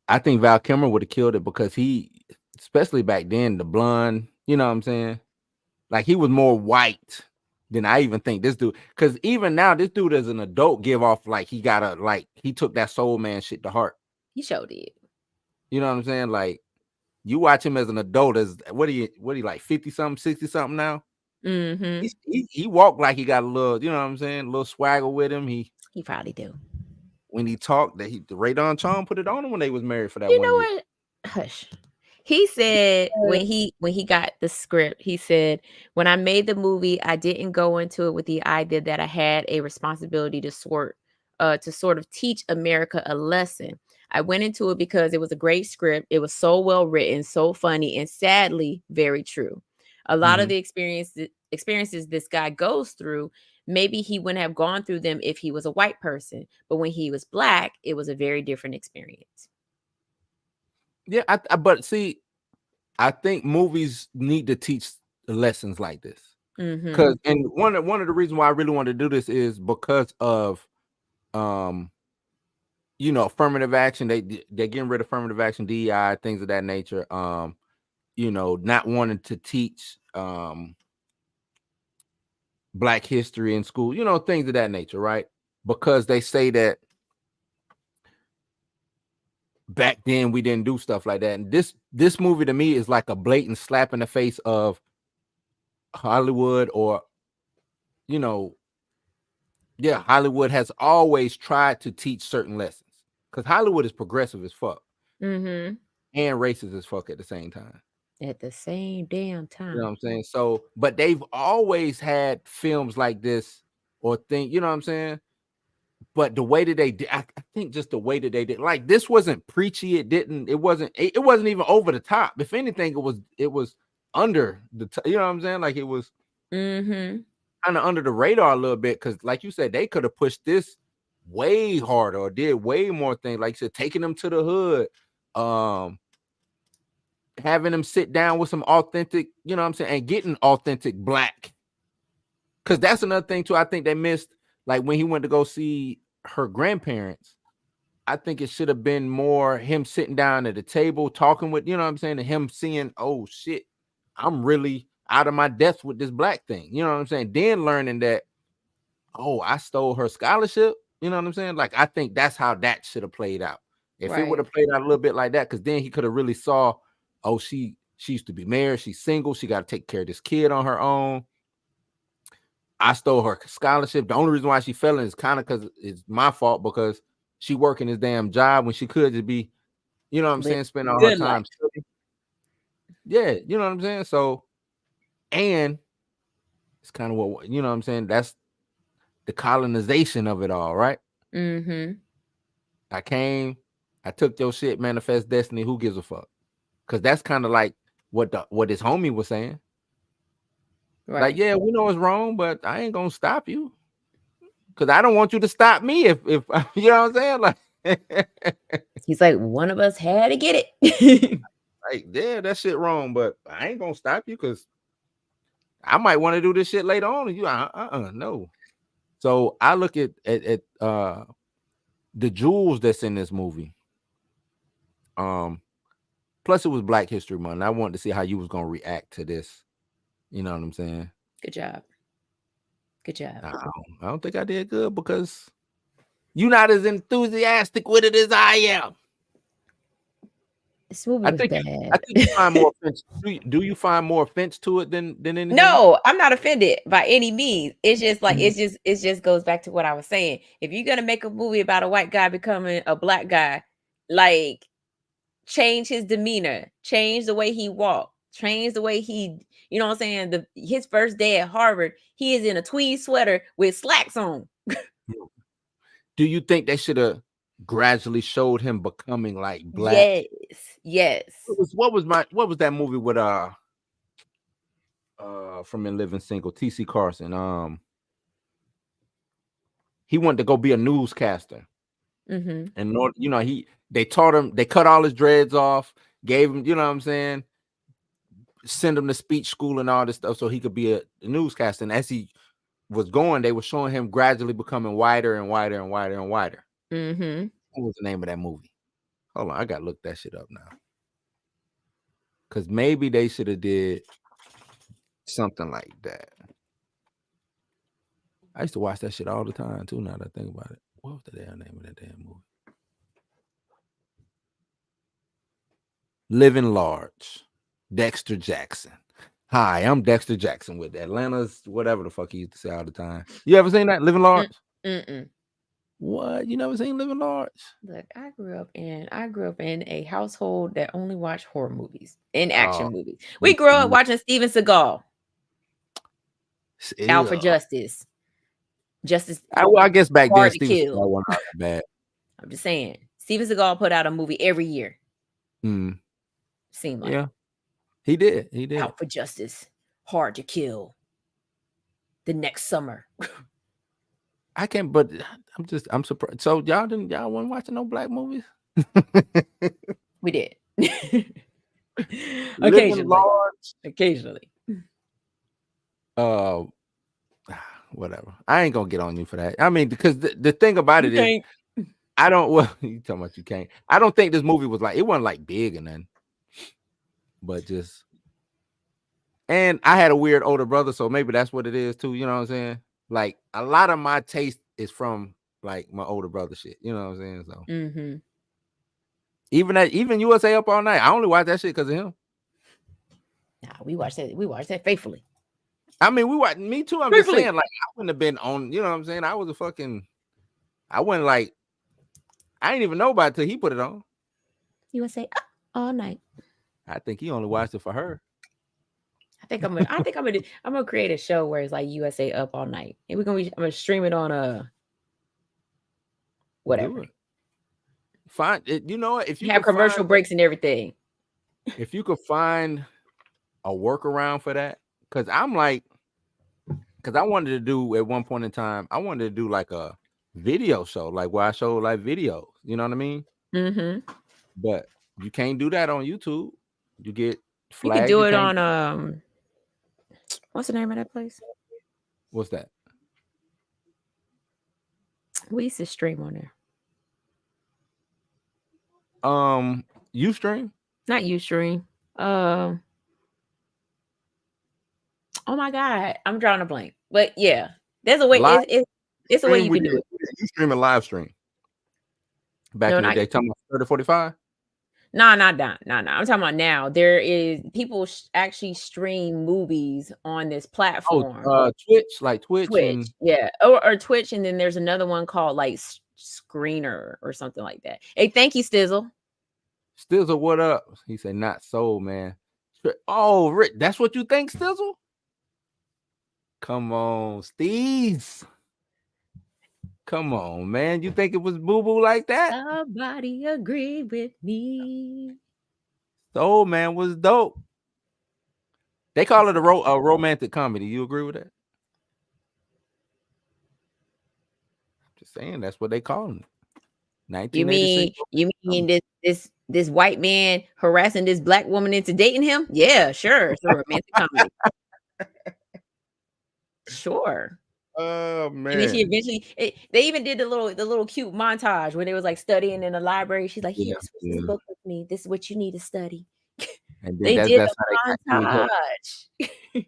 I think Val Kilmer would have killed it because he, especially back then, the blonde, you know what I'm saying? Like he was more white than I even think this dude. Because even now, this dude as an adult give off like he took that Soul Man shit to heart. He showed it. You know what I'm saying? Like you watch him as an adult, as what he like 50 something, 60 something now. Mm-hmm. He walked like he got a little, you know what I'm saying, a little swagger with him. He probably do. When he talked, that the Radon Chong put it on him when they was married for that You one know year. what? Hush. He said when he got the script, he said, when I made the movie, I didn't go into it with the idea that I had a responsibility to sort of teach America a lesson. I went into it because it was a great script. It was so well written, so funny, and sadly, very true. A lot of the experiences this guy goes through, maybe he wouldn't have gone through them if he was a white person. But when he was black, it was a very different experience. Yeah, but see, I think movies need to teach lessons like this. Because and one of the reasons why I really want to do this is because of you know, affirmative action. They're getting rid of affirmative action, DEI, things of that nature. You know, not wanting to teach Black history in school, you know, things of that nature, right? Because they say that back then we didn't do stuff like that. And this movie to me is like a blatant slap in the face of Hollywood, or you know, yeah, Hollywood has always tried to teach certain lessons because Hollywood is progressive as fuck and racist as fuck at the same time. At the same damn time. You know what I'm saying? So, but they've always had films like this or you know what I'm saying? But the way that they did, I think just the way that they did, like this wasn't preachy. It wasn't even over the top. If anything, it was under the, you know what I'm saying? Like it was kind of under the radar a little bit. Cause like you said, they could have pushed this way harder or did way more things. Like you said, taking them to the hood, having them sit down with some authentic, you know what I'm saying? And getting authentic Black. Cause that's another thing too. I think they missed, like when he went to go see her grandparents, I think it should have been more him sitting down at the table talking with, you know what I'm saying, and him seeing, oh shit, I'm really out of my depth with this Black thing. You know what I'm saying? Then learning that, oh, I stole her scholarship. You know what I'm saying? Like I think that's how that should have played out. If it would have played out a little bit like that, because then he could have really saw, oh, she used to be married, she's single, she got to take care of this kid on her own. I stole her scholarship. The only reason why she fell in is kind of because it's my fault, because she working this damn job when she could just be, you know what I'm saying, spending all her time studying. Yeah, you know what I'm saying? So, and it's kind of what, you know what I'm saying? That's the colonization of it all, right? I came, I took your shit, manifest destiny. Who gives a fuck? Because that's kind of like what his homie was saying. Right. Like, yeah, we know it's wrong, but I ain't gonna stop you because I don't want you to stop me. If you know what I'm saying, like. He's like, one of us had to get it. Like, yeah, that shit wrong, but I ain't gonna stop you because I might want to do this shit later on. And you, no. So I look at the jewels that's in this movie. Plus it was Black History Month. I wanted to see how you was gonna react to this. You know what I'm saying? Good job. Good job. I don't think I did good because you're not as enthusiastic with it as I am. This movie was bad. I think you find more offense. Do you find more offense to it than anything? No, I'm not offended by any means. It's just like it just goes back to what I was saying. If you're gonna make a movie about a white guy becoming a black guy, like change his demeanor, change the way he walked, change the way he, you know what I'm saying? His first day at Harvard, he is in a tweed sweater with slacks on. Do you think they should have gradually showed him becoming like black? Yes. What was that movie with from In Living Single, T.C. Carson? He wanted to go be a newscaster. Mm-hmm. And they taught him, they cut all his dreads off, gave him, you know what I'm saying, send him to speech school and all this stuff so he could be a newscaster. And as he was going, they were showing him gradually becoming wider and wider and wider and wider. Mm-hmm. What was the name of that movie? Hold on, I gotta look that shit up now. Because maybe they should have did something like that. I used to watch that shit all the time too. Now that I think about it, what was the damn name of that damn movie? Living Large, Dexter Jackson. Hi, I'm Dexter Jackson with Atlanta's whatever the fuck he used to say all the time. You ever seen that, Living Large? Mm-mm. What? You never seen Living Large? Look, I grew up in a household that only watched horror movies and action movies. We grew up watching Steven Seagal, Out for Justice. I guess back then Steven Seagal wasn't all that bad. I'm just saying, Steven Seagal put out a movie every year. Seemed like. Yeah, he did. Out for Justice, Hard to Kill. The next summer. I can't, but I'm surprised. So y'all weren't watching no black movies? We did. Occasionally. Whatever. I ain't gonna get on you for that. I mean, because the thing about it is, I don't. Well, you talking about you can't. I don't think this movie was like, it wasn't like big and then, but just. And I had a weird older brother, so maybe that's what it is too. You know what I'm saying? Like a lot of my taste is from like my older brother shit. You know what I'm saying? So even USA Up All Night, I only watch that shit because of him. Nah, we watched that faithfully. I mean, me too. I'm just saying, like, I wouldn't have been on, you know what I'm saying? I wouldn't like, I didn't even know about it till he put it on. USA Up All Night. I think he only watched it for her. I'm gonna create a show where it's like USA Up All Night. And I'm gonna stream it on whatever. Fine. You know what? If you have commercial breaks and everything. If you could find a workaround for that, because I wanted to do at one point in time, I wanted to do like a video show, like where I show like videos, you know what I mean? Mm-hmm. But you can't do that on YouTube. You get flagged. You can do it on what's the name of that place? What's that? We used to stream on there. Ustream? Not Ustream. Oh my God, I'm drawing a blank. But yeah, there's a way. It's a way you can do it. You stream a live stream. Back in the day, talking about 30-45? No. I'm talking about now. There is people actually stream movies on this platform. Twitch, like Twitch. Yeah, or Twitch, and then there's another one called like Screener or something like that. Hey, thank you, Stizzle. Stizzle, what up? He said, not so, man. Oh, Rick, that's what you think, Stizzle? Come on, Steez. Come on, man. You think it was boo-boo like that? Somebody agree with me. Soul Man was dope. They call it a romantic comedy. You agree with that? Just saying, that's what they call it. 1986. You mean this white man harassing this black woman into dating him? Yeah, sure. It's a romantic comedy. Sure. Oh And then she man. eventually they even did the little cute montage where they was like studying in the library. She's like, here, Yeah, switch this book with me. This is what you need to study. and then They that's did how a they got to each other. montage.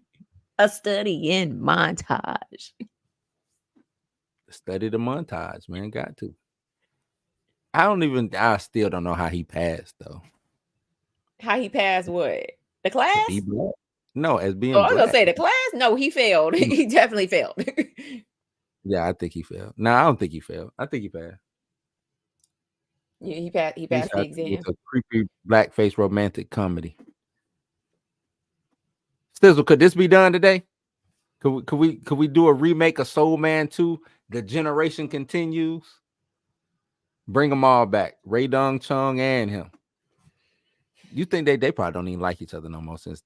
A study in montage. Study the montage, man. Got to. I still don't know how he passed though. How he passed what? The To class? be black. No, as being Oh, I was gonna black. say the class. No, he failed. He definitely failed. Yeah, I think he failed. No, I don't think he failed. I think he passed. Yeah, he passed the exam. It's a creepy blackface romantic comedy. Stizzle, could this be done today? Could we do a remake of Soul Man 2? The generation continues. Bring them all back. Ray Dong Chung and him. You think they probably don't even like each other no more since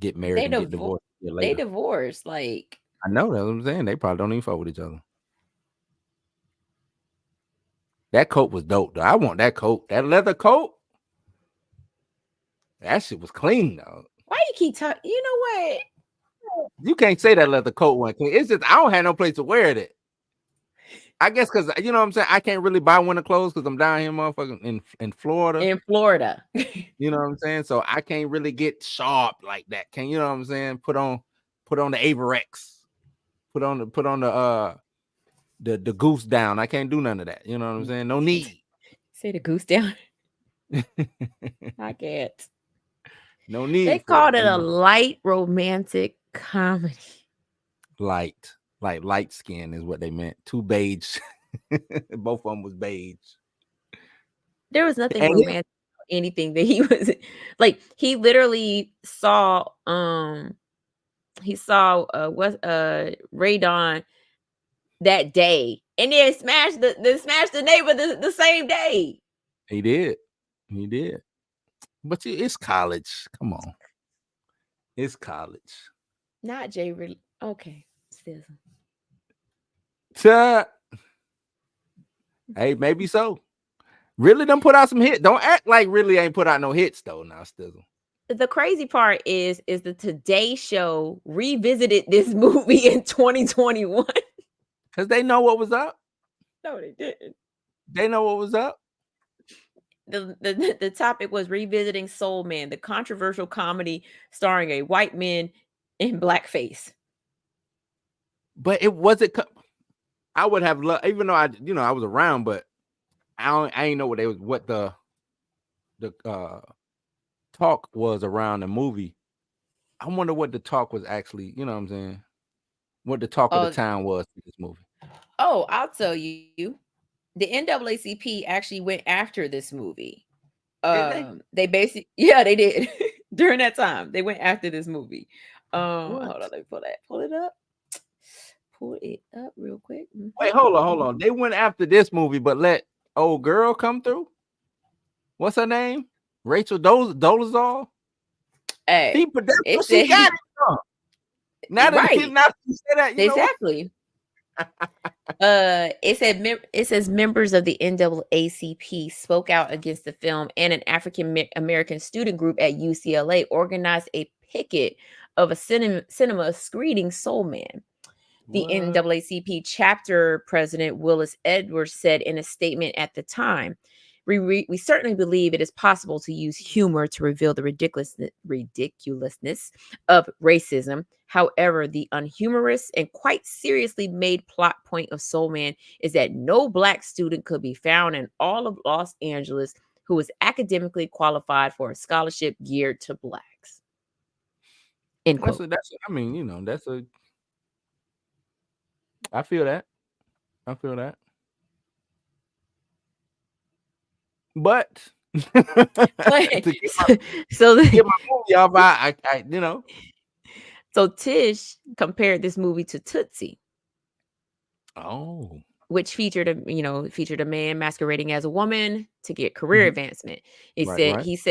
get married and get divorced later. They divorced. Like, I know that's what I'm saying. They probably don't even fuck with each other. That coat was dope though. I want that coat. That leather coat. That shit was clean though. why you keep talking? You know what? You can't say that leather coat wasn't clean. It's just I don't have no place to wear it. I guess because you know what I'm saying. I can't really buy winter clothes because I'm down here, motherfucking in Florida. In Florida, you know what I'm saying. So I can't really get sharp like that. Can you know what I'm saying? Put on the Averex. Put on the goose down. I can't do none of that. You know what I'm saying? No need. Say the goose down. I can't. No need. They called it a light romantic comedy. Light skin is what they meant. Two beige. Both of them was beige. There was nothing romantic about anything that he was like. He literally saw Ray Dawn that day, and then smashed the neighbor the same day. He did. But it's college. Come on. It's college. Not Jay really. Okay. Hey, maybe so. Really done put out some hits. Don't act like really ain't put out no hits though now, Stizzle. The crazy part is the Today Show revisited this movie in 2021. Because they know what was up. No, they didn't. They know what was up. The topic was revisiting Soul Man, the controversial comedy starring a white man in blackface. But it wasn't. I would have loved, even though I was around, but I ain't know what the talk was around the movie. I wonder what the talk was actually. You know what I'm saying? What the talk of the town was for this movie. Oh, I'll tell you. The NAACP actually went after this movie. They basically, yeah, they did. During that time, they went after this movie. Hold on, let me pull it up. Pull it up real quick. Wait, hold on. They went after this movie, but let old girl come through. What's her name? Rachel Dolezal. Hey, she got it from. Now that you say that, exactly. It says members of the NAACP spoke out against the film, and an African American student group at UCLA organized a picket of a cinema screening Soul Man. The NAACP chapter president Willis Edwards said in a statement at the time, we certainly believe it is possible to use humor to reveal the ridiculousness of racism. However, the unhumorous and quite seriously made plot point of Soul Man is that no black student could be found in all of Los Angeles who is academically qualified for a scholarship geared to blacks. End quote. I feel that. But so get my movie off, I So Tish compared this movie to Tootsie. Oh. Which featured a man masquerading as a woman to get career advancement. Tish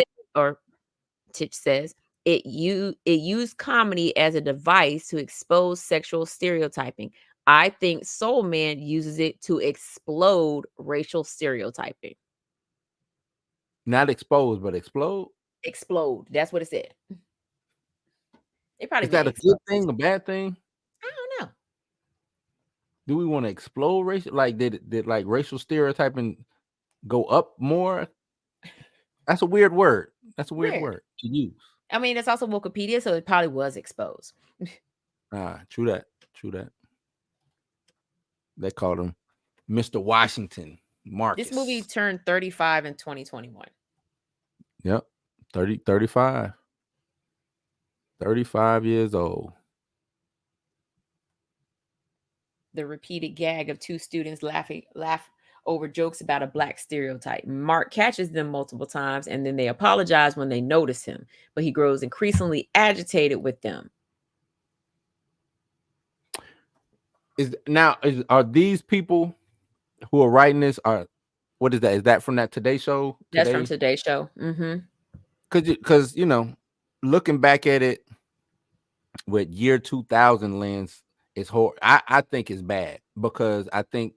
says, It used comedy as a device to expose sexual stereotyping. I think Soul Man uses it to explode racial stereotyping. Not expose, but explode. Explode. That's what it said. It probably Is that meant a good explode. thing, a bad thing? I don't know. Do we want to explode racial? Like, did like racial stereotyping go up more? That's a weird word. That's a weird Weird. word to use. I mean, it's also Wikipedia, so it probably was exposed. True that. True that. They called him Mr. Washington Marcus. This movie turned 35 in 2021. Yep. 35. 35 years old. The repeated gag of two students laugh over jokes about a black stereotype. Mark catches them multiple times and then they apologize when they notice him, but he grows increasingly agitated with them. Are these people who are writing this what is that? Is that from that Today Show? That's from Today Show. Mm-hmm. Because looking back at it with year 2000 lens, it's horrible. I think it's bad because I think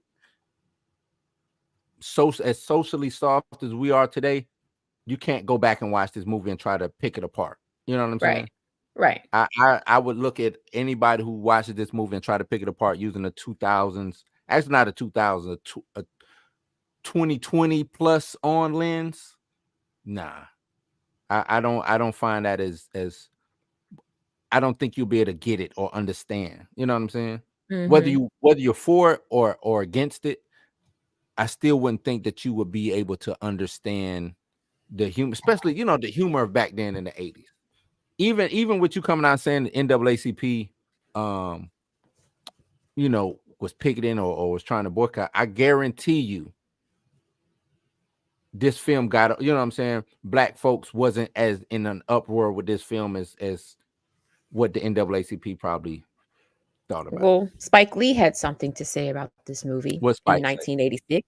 as socially soft as we are today, you can't go back and watch this movie and try to pick it apart. You know what I'm saying? Right. I would look at anybody who watches this movie and try to pick it apart using the 2000s. Actually, not a 2000s, a 2020 plus on lens. Nah, I don't find that as I don't think you'll be able to get it or understand. You know what I'm saying? Mm-hmm. Whether you're for it or against it, I still wouldn't think that you would be able to understand the humor, especially the humor of back then in the 80s. Even with you coming out saying the NAACP, was picketing or was trying to boycott, I guarantee you, this film got, what I'm saying, black folks wasn't as in an uproar with this film as what the NAACP probably thought about. Well, Spike Lee had something to say about this movie in 1986.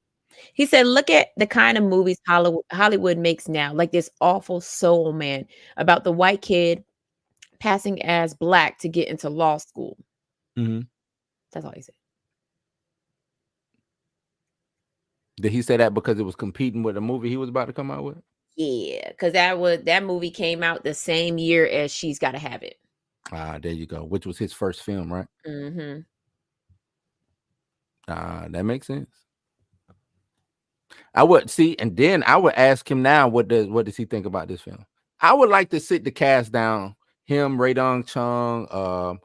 He said, look at the kind of movies Hollywood makes now, like this awful Soul Man about the white kid passing as black to get into law school. Mm-hmm. That's all he said. Did he say that because it was competing with a movie he was about to come out with? Yeah, because that movie came out the same year as She's Gotta Have It. There you go. Which was his first film, right? Mm-hmm. That makes sense. I would see, and then I would ask him now, what does he think about this film? I would like to sit the cast down, him, Ray Dong Chung,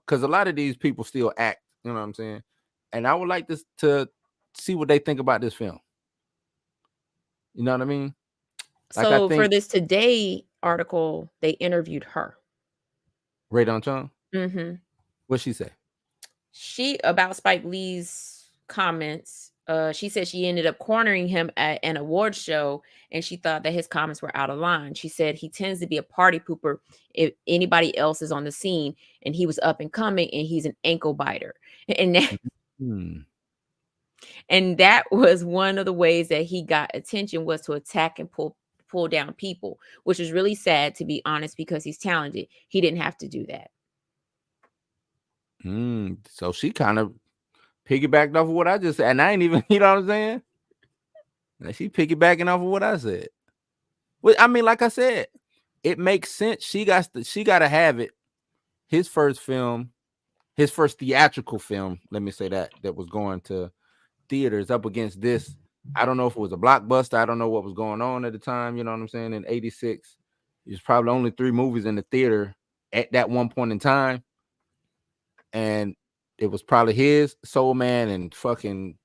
because a lot of these people still act, you know what I'm saying? And I would like this to see what they think about this film. You know what I mean? Like, so for this Today article, they interviewed her. Ray Dong Chung? Mm-hmm. What'd she say? About Spike Lee's comments, she said she ended up cornering him at an award show and she thought that his comments were out of line. She said he tends to be a party pooper if anybody else is on the scene, and he was up and coming and he's an ankle biter. And and that was one of the ways that he got attention, was to attack and pull down people, which is really sad, to be honest, because he's talented. He didn't have to do that. So she kind of piggybacked off of what I just said, and I ain't even, you know what I'm saying? She piggybacking off of what I said. Well, I mean, like I said, it makes sense. She got to have it. His first film, his first theatrical film, let me say that was going to theaters up against this. I don't know if it was a blockbuster. I don't know what was going on at the time. You know what I'm saying? In 86, there's probably only 3 movies in the theater at that one point in time. And it was probably his, Soul Man, and fucking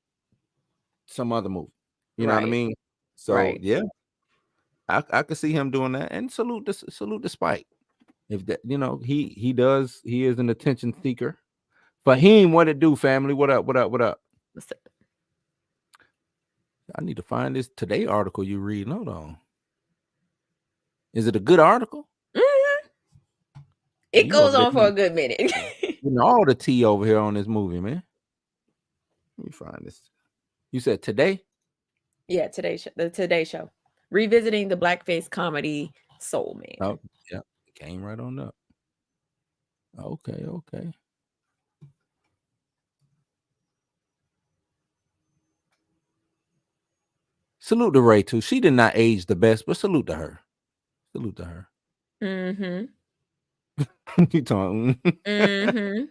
some other movie. You know what I mean? So yeah, I could see him doing that. And salute the Spike. If that, he is an attention seeker. Fahim, what it do, family? What up? I need to find this Today article you read. Hold on. Is it a good article? Mm-hmm. It goes on for a good minute. All the tea over here on this movie, man. Let me find this. You said Today? Yeah, the Today Show. Revisiting the blackface comedy Soul Man. Oh, yeah. Came right on up. Okay. Salute to Ray too. She did not age the best, but salute to her. Salute to her. Mm-hmm. You talking? Mm-hmm.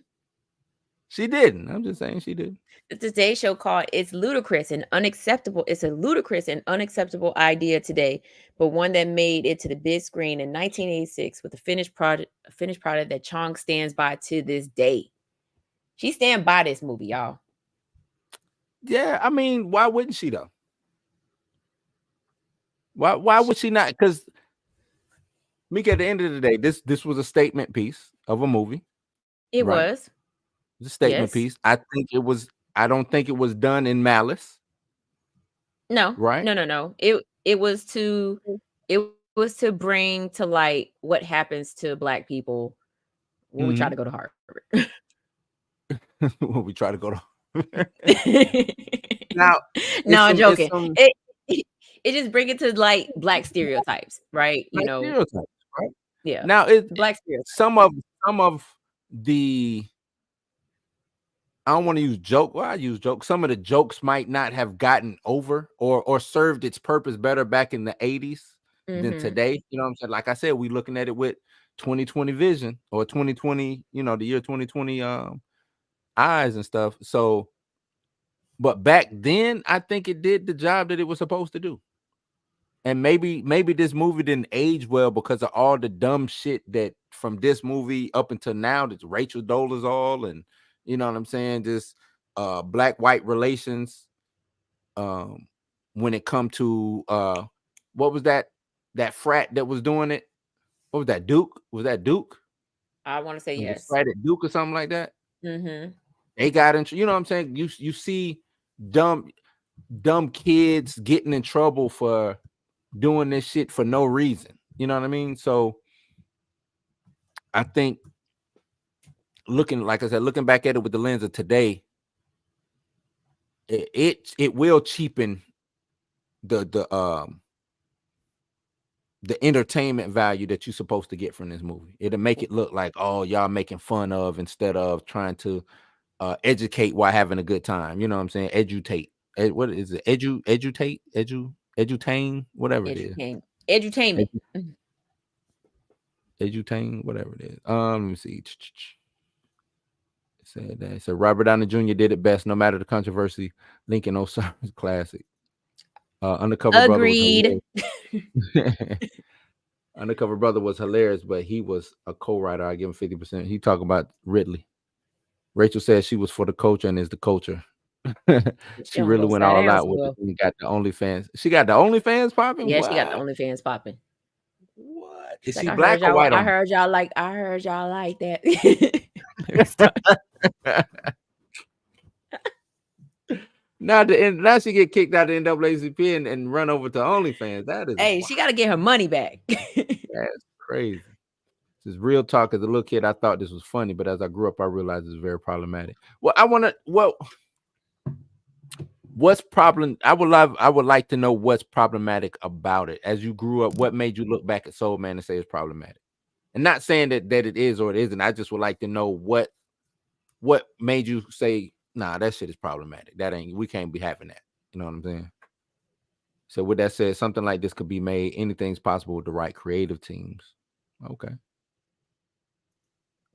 She didn't. I'm just saying she did. The Today Show called it's ludicrous and unacceptable. It's a ludicrous and unacceptable idea today, but one that made it to the big screen in 1986 with a finished product that Chong stands by to this day. She stand by this movie, y'all. Yeah, I mean, why wouldn't she though? Why would she not? Because Mika, at the end of the day, this was a statement piece of a movie. It Right. was. It's a statement piece. I don't think it was done in malice. No. Right. No. It was to bring to light what happens to Black people when we try to go to Harvard. When we try to go to now. No, I'm joking. It just bring it to light Black stereotypes, right? Stereotypes, right? Yeah. Now it's Black stereotypes. some of the, I don't want to use joke. Well, I use joke. Some of the jokes might not have gotten over or served its purpose better back in the 80s than today. You know what I'm saying? Like I said, we looking at it with 2020 vision or 2020, the year 2020 eyes and stuff. So, but back then, I think it did the job that it was supposed to do. And maybe this movie didn't age well because of all the dumb shit that from this movie up until now, that's Rachel Dolezal and you know what I'm saying, just black-white relations. When it come to what was that frat that was doing it? What was that, Duke? Was that Duke? I want to say yes. Frat at Duke or something like that. Mm-hmm. They got into, you know what I'm saying? You see dumb kids getting in trouble for doing this shit for no reason. You know what I mean? So I think looking back at it with the lens of today, it will cheapen the entertainment value that you're supposed to get from this movie. It'll make it look like, oh, y'all making fun of instead of trying to educate while having a good time. You know what I'm saying? Edutate. What is it? Edutate, whatever it is. Edutainment. Edutain, whatever it is. Let me see. Said that. So Robert Downey Jr. did it best, no matter the controversy. Lincoln Osiris classic. Undercover Agreed. Brother was hilarious. Undercover Brother was hilarious, but he was a co-writer. I give him 50%. He talking about Ridley. Rachel said she was for the culture and is the culture. She really went all out with it. And got the OnlyFans. She got the OnlyFans popping? Yeah, what? She got the OnlyFans popping. What? Is she black or white? I heard y'all like that. Now she get kicked out of the NAACP and run over to OnlyFans. That is wild. She got to get her money back. That's crazy. This is real talk. As a little kid, I thought this was funny, but as I grew up, I realized it's very problematic. What's problem? I would like to know what's problematic about it. As you grew up, what made you look back at Soul Man and say it's problematic? And not saying that it is or it isn't. I just would like to know what made you say, nah, that shit is problematic. We can't be having that. You know what I'm saying? So with that said, something like this could be made. Anything's possible with the right creative teams. Okay.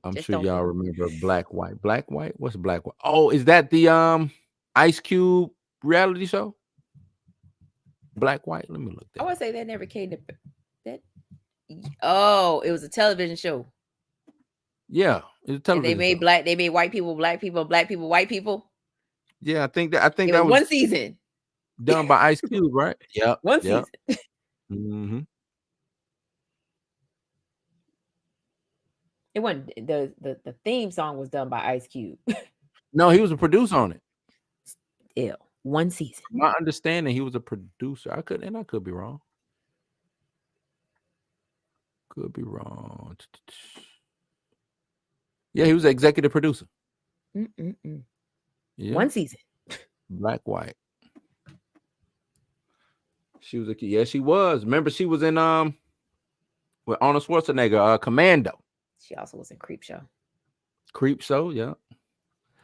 I'm sure y'all remember Black White. Black White? What's Black White? Oh, is that the Ice Cube reality show? Black White? Let me look that. I would say that never came to that. Oh, it was a television show. Yeah, it's a television show. They made white people, black people, black people, white people. Yeah, I think that was one season done by Ice Cube, right? Yeah, one season. Mm-hmm. It wasn't the theme song was done by Ice Cube. No, he was a producer on it. Ew. One season. My understanding, he was a producer. I could be wrong. Could be wrong. Yeah, he was an executive producer. Yeah. One season. Black White. She was she was. Remember, she was in with Arnold Schwarzenegger, Commando. She also was in Creepshow. Creepshow, yeah.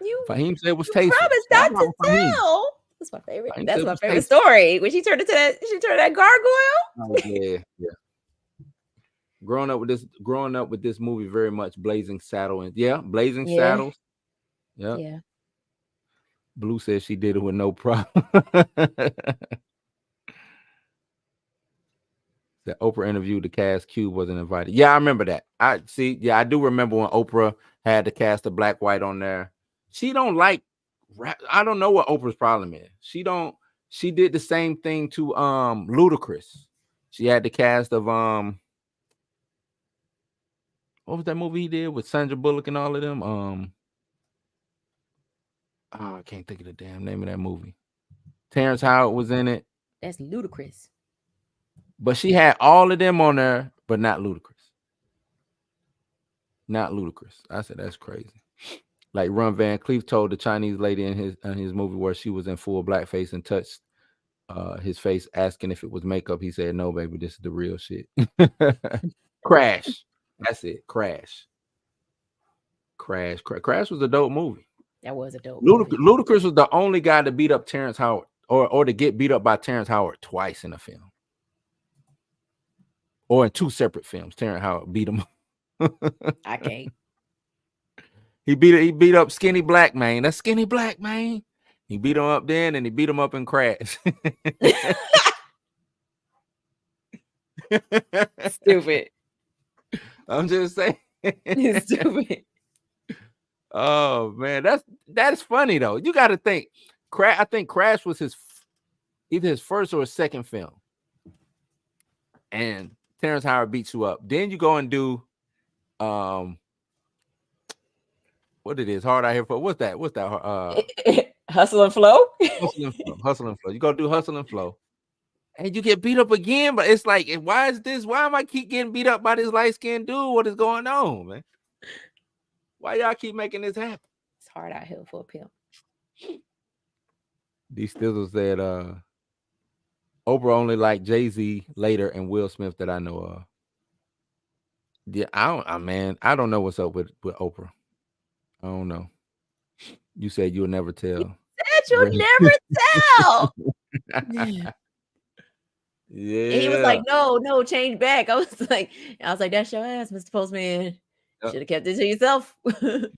You Fahim said it was you tasty. promised Shout not out to Fahim. tell. That's my favorite. Fahim That's said it my was favorite tasty. story. When she turned into that, she turned that gargoyle. Oh, yeah. Growing up with this movie, very much Blazing Saddle, and Blazing Yeah. Saddles. Yeah. Yeah. Blue says she did it with no problem. The Oprah interviewed the cast. Cube wasn't invited. Yeah, I remember that. I see. Yeah, I do remember when Oprah had the cast of Black White on there. She don't like rap. I don't know what Oprah's problem is. She don't. She did the same thing to Ludacris. She had the cast of what was that movie he did with Sandra Bullock and all of them? I can't think of the damn name of that movie. Terrence Howard was in it. That's ludicrous. But she had all of them on there, but not Ludacris. Not Ludacris. I said that's crazy. Like Ron Van Cleef told the Chinese lady in his movie where she was in full blackface and touched his face, asking if it was makeup. He said, "No, baby, this is the real shit." Crash. That's it. Crash. Crash was a dope movie. That was a dope movie. Ludacris was the only guy to beat up Terrence Howard, or to get beat up by Terrence Howard twice in a film, or in two separate films. Terrence Howard beat him. I can't. He beat up Skinny Black, man. That's Skinny Black, man. He beat him up then, and he beat him up in Crash. Stupid. I'm just saying. Stupid. Oh man, that's funny though. You got to think. I think Crash was either his first or his second film, and Terrence Howard beats you up. Then you go and do, what it is, Hard Out Here for what's that? Hustle and Flow. Hustle and Flow. You go do Hustle and Flow, and you get beat up again. But it's like, why is this? Why am I keep getting beat up by this light skinned dude? What is going on, man? Why y'all keep making this happen? It's hard out here for a pimp. D Stizzle said, Oprah only liked Jay-Z later and Will Smith that I know of. Yeah, I don't know what's up with Oprah. I don't know. You said you'll never tell. You'll never tell. Yeah. And he was like, no, change back. I was like, that's your ass, Mr. Postman. Should have kept it to yourself. Special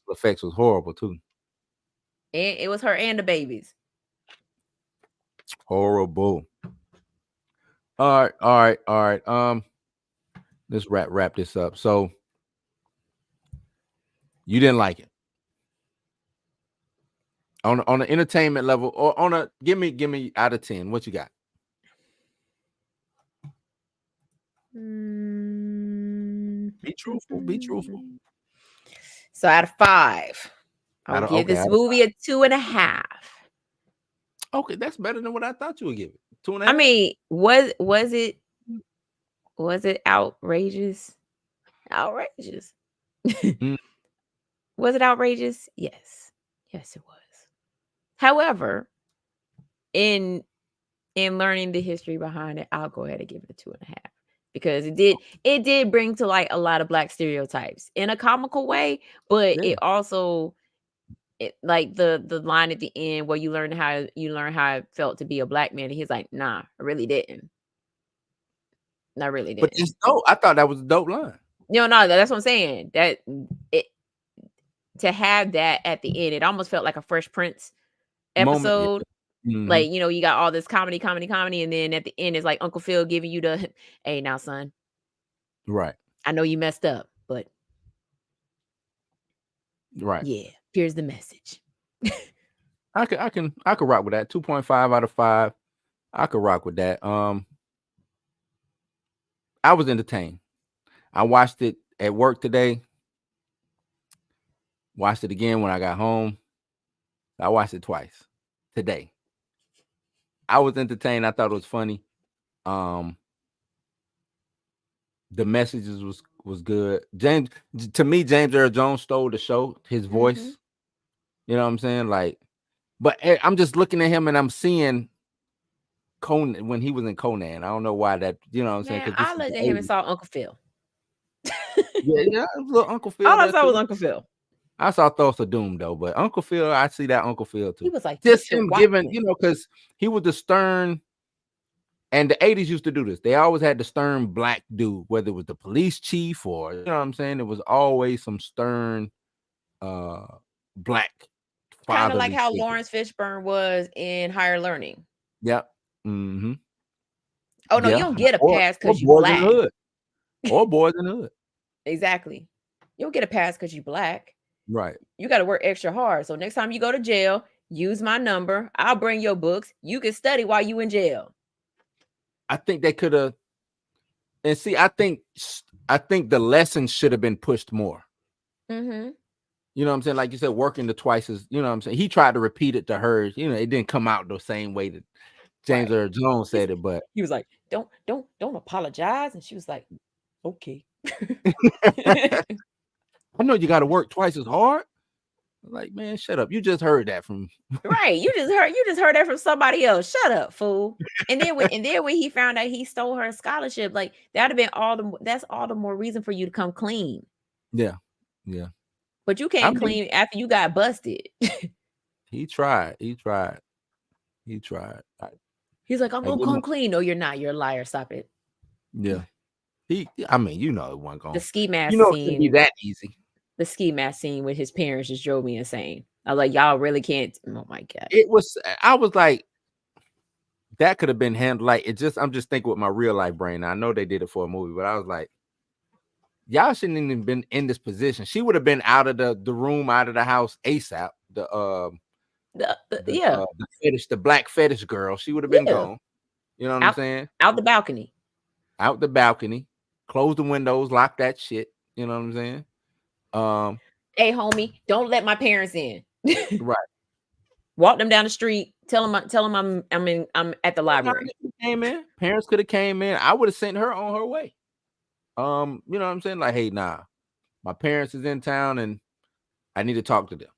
effects was horrible too. And it was her and the babies. Horrible. All right. Let's wrap this up. So you didn't like it on an entertainment level, or on a give me out of 10. What you got? Be truthful. So out of 5, I'll give this movie a 2.5. Okay, that's better than what I thought you would give it. 2.5. I mean, was it outrageous? Outrageous. Was it outrageous? Yes, it was. However, in learning the history behind it, I'll go ahead and give it a 2.5. Because it did bring to light a lot of Black stereotypes in a comical way, but it also, like the line at the end where you learn how it felt to be a Black man, and he's like, nah, I really didn't. I really didn't. But it's dope. I thought that was a dope line. No, that's what I'm saying. That to have that at the end, it almost felt like a Fresh Prince episode. Mm-hmm. Like, you got all this comedy, and then at the end it's like Uncle Phil giving you the, hey, now son, right, I know you messed up, but right, yeah, here's the message. I could rock with that. 2.5 out of 5. I could rock with that. I was entertained. I watched it at work today. Watched it again when I got home. I watched it twice today. I was entertained. I thought it was funny. The messages was good. James Earl Jones stole the show. His voice. Mm-hmm. You know what I'm saying? Like, but I'm just looking at him and I'm seeing Conan when he was in Conan. I don't know why that, you know what I'm saying? Man, Because this I is looked the at him and 80s. saw Uncle Phil. Yeah, it was little Uncle Phil All I there saw was too. Uncle Phil. I saw Thoughts of Doom though, but Uncle Phil, I see that Uncle Phil He too. was like Just Mr. him giving, Watson. because he was the stern, and the 80s used to do this. They always had the stern black dude, whether it was the police chief or, you know what I'm saying? It was always some stern black Kind of like fatherly how figure. Lawrence Fishburne was in Higher Learning. Yep. Mm-hmm. Oh no, you Yeah. don't get a Or pass because you Boys in the black. Hood. Or Boys in the Hood. Exactly. You don't get a pass because you black. Right. You got to work extra hard. So next time you go to jail, use my number. I'll bring your books. You can study while you in jail. I think they could have, and see, I think the lessons should have been pushed more. Mm-hmm. You know what I'm saying? Like you said, working the twice as, you know what I'm saying? He tried to repeat it to her. You know, it didn't come out the same way that James Earl Jones said it, but he was like, don't apologize. And she was like, okay. I know you got to work twice as hard. Like, man, shut up. You just heard that from Right. You just heard that from somebody else. Shut up, fool. And then when he found out he stole her scholarship, like that'd have been that's all the more reason for you to come clean. Yeah. Yeah. But you can't clean after you got busted. He tried. He's like, I'm gonna come clean. No, you're not. You're a liar. Stop it. Yeah. I mean, you know, it wasn't going. The ski mask You know, scene. it couldn't be that easy. The ski mask scene with his parents just drove me insane. I was like, y'all really can't. Oh my God. I was like, that could have been handled. Like, I'm just thinking with my real life brain. I know they did it for a movie, but I was like, y'all shouldn't even been in this position. She would have been out of the room, out of the house ASAP. The fetish, the black fetish girl, she would have been gone. You know what I'm saying? Out the balcony. Out the balcony. Close the windows, lock that shit. You know what I'm saying? Hey, homie, don't let my parents in. Right. Walk them down the street. Tell them I'm at the library. Came in. Parents could have came in. I would have sent her on her way. You know what I'm saying? Like, hey, nah, my parents is in town and I need to talk to them.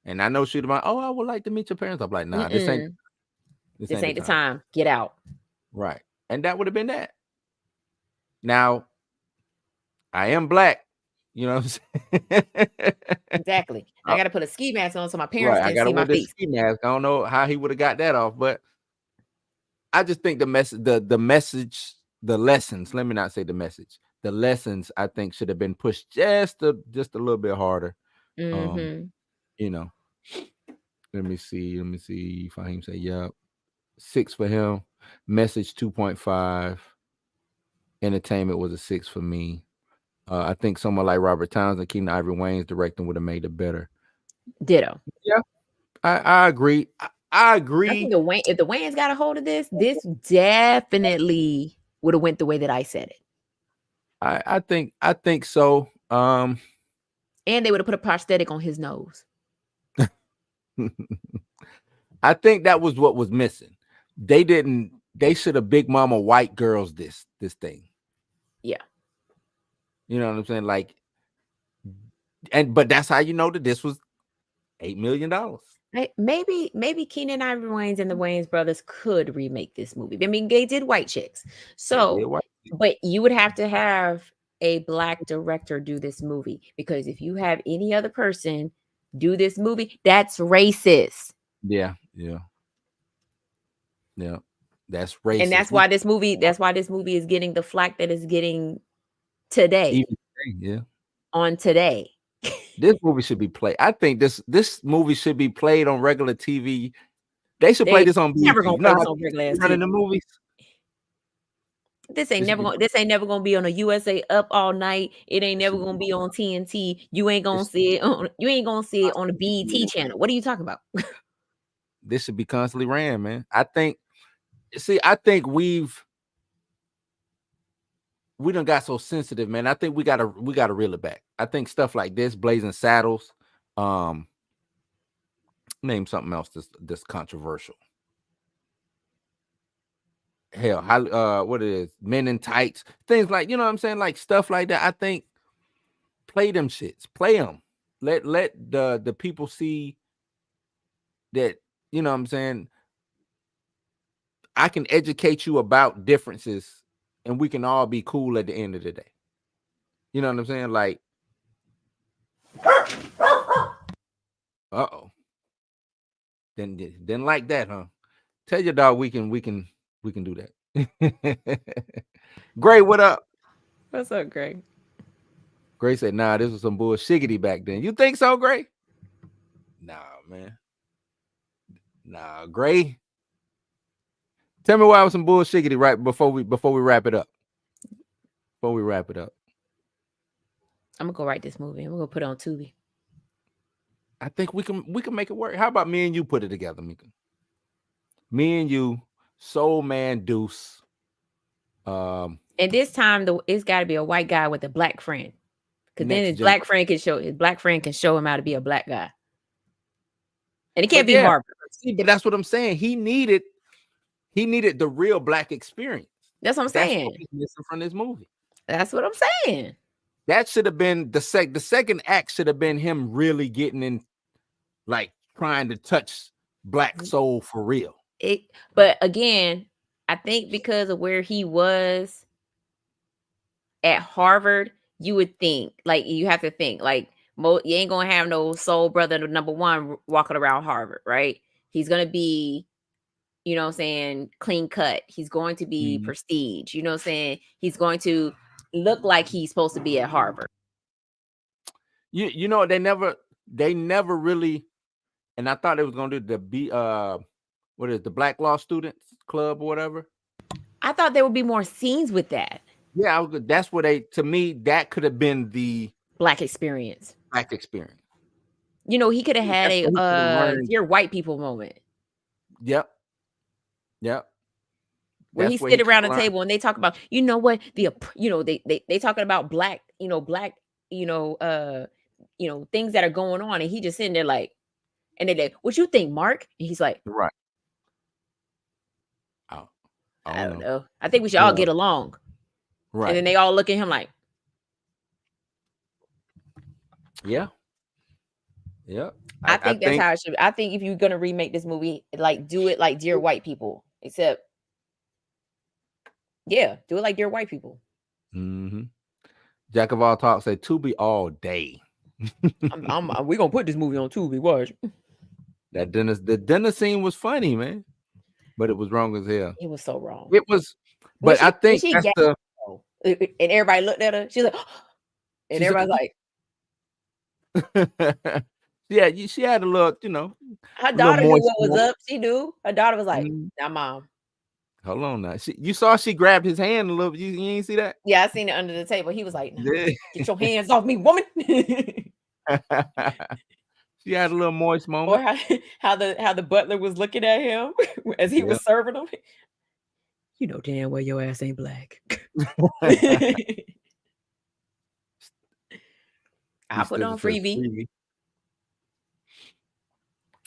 And I know she'd have been, oh, I would like to meet your parents. I'm like, nah, this ain't the time. Get out. Right. And that would have been that. Now, I am black. You know what I'm saying? Exactly. I got to put a ski mask on so my parents can see my face. Ski mask. I don't know how he would have got that off, but I just think the message, the lessons. Let me not say the message. The lessons, I think, should have been pushed just a little bit harder. Mm-hmm. You know. Let me see. Fahim say, yep. 6 for him. Message 2.5. Entertainment was a 6 for me. I think someone like Robert Townsend, Keenan Ivory Wayne's directing would have made it better. Ditto. Yeah, I agree. I agree. I think if the Wayans got a hold of this definitely would have went the way that I said it. I think so. And they would have put a prosthetic on his nose. I think that was what was missing. They should have Big Mama white girls this thing. Yeah. You know what I'm saying? Like, but that's how you know that this was $8 million. Maybe Keenan Ivory Wayans and the Wayans brothers could remake this movie. I mean, they did White Chicks. So, but you would have to have a black director do this movie, because if you have any other person do this movie, that's racist. Yeah. That's racist. And that's why this movie is getting the flack that it's getting today. On today. This movie should be played. I think this movie should be played on regular TV. They should play this on BET. Never gonna play this on regular TV. In the movies. This ain't never gonna be on a USA Up All Night. It ain't never gonna be on TNT. You ain't gonna see it on the BET channel. What are you talking about? This should be constantly ran, man. I think we done got so sensitive, man. I think we gotta reel it back. I think stuff like this, Blazing Saddles, name something else that's controversial. Hell, what it is, Men in Tights, things like, you know what I'm saying, like stuff like that. I think play them shits, play them. Let the people see that, you know what I'm saying, I can educate you about differences and we can all be cool at the end of the day. You know what I'm saying? Like, uh-oh. Didn't like that, huh? Tell your dog we can do that. Gray, what up? What's up, Greg? Gray said, nah, this was some bullshiggity back then. You think so, Gray? Nah, man. Nah, Gray. Tell me why it was some bullshiggity right before we wrap it up. Before we wrap it up. I'm gonna go write this movie. I'm gonna put it on Tubi. I think we can make it work. How about me and you put it together, Mika? Me and you, Soul Man Deuce. And this time it's got to be a white guy with a black friend, because then his black friend can show him how to be a black guy, and it can't be Harvard. See, but that's what I'm saying. He needed the real black experience. That's what I'm saying. What he's missing from this movie. That's what I'm saying. That should have been the second act. Should have been him really getting in, like trying to touch black soul for real. But again, I think because of where he was at Harvard, you would think, like, you have to think, like, you ain't gonna have no soul brother number one walking around Harvard, right? He's gonna be, you know what I'm saying, clean cut. He's going to be prestige. You know what I'm saying? He's going to look like he's supposed to be at Harvard. You know, they never really, and I thought it was gonna do the Black Law Students Club or whatever. I thought there would be more scenes with that. Yeah, that's what to me, that could have been the black experience. You know, he could have had a dear white people moment. Yep. Where he sit around the table and they talk about, you know what, they talking about black, things that are going on, and he just sitting there like, and they're like, what you think, Mark? And he's like, right. I don't know. I think we should all get along. Right. And then they all look at him like, yeah. I think that's how it should be. I think if you're gonna remake this movie, like, do it like Dear White People, except do it like Dear White People. Jack of all talk said Tubi all day. We're gonna put this movie on Tubi. Watch. The dinner scene was funny, man, but it was wrong as hell. It was so wrong. It was, but I think that's and everybody looked at her. She's like, and everybody's like, yeah, she had a little, her daughter knew what was up. She knew. Her daughter was like, "Now, mom, hold on now." You saw she grabbed his hand a little. You ain't see that? Yeah, I seen it under the table. He was like, no, "Get your hands off me, woman." She had a little moist moment. Or how the butler was looking at him as he was serving him. You know damn well your ass ain't black. I'll put on Freebie.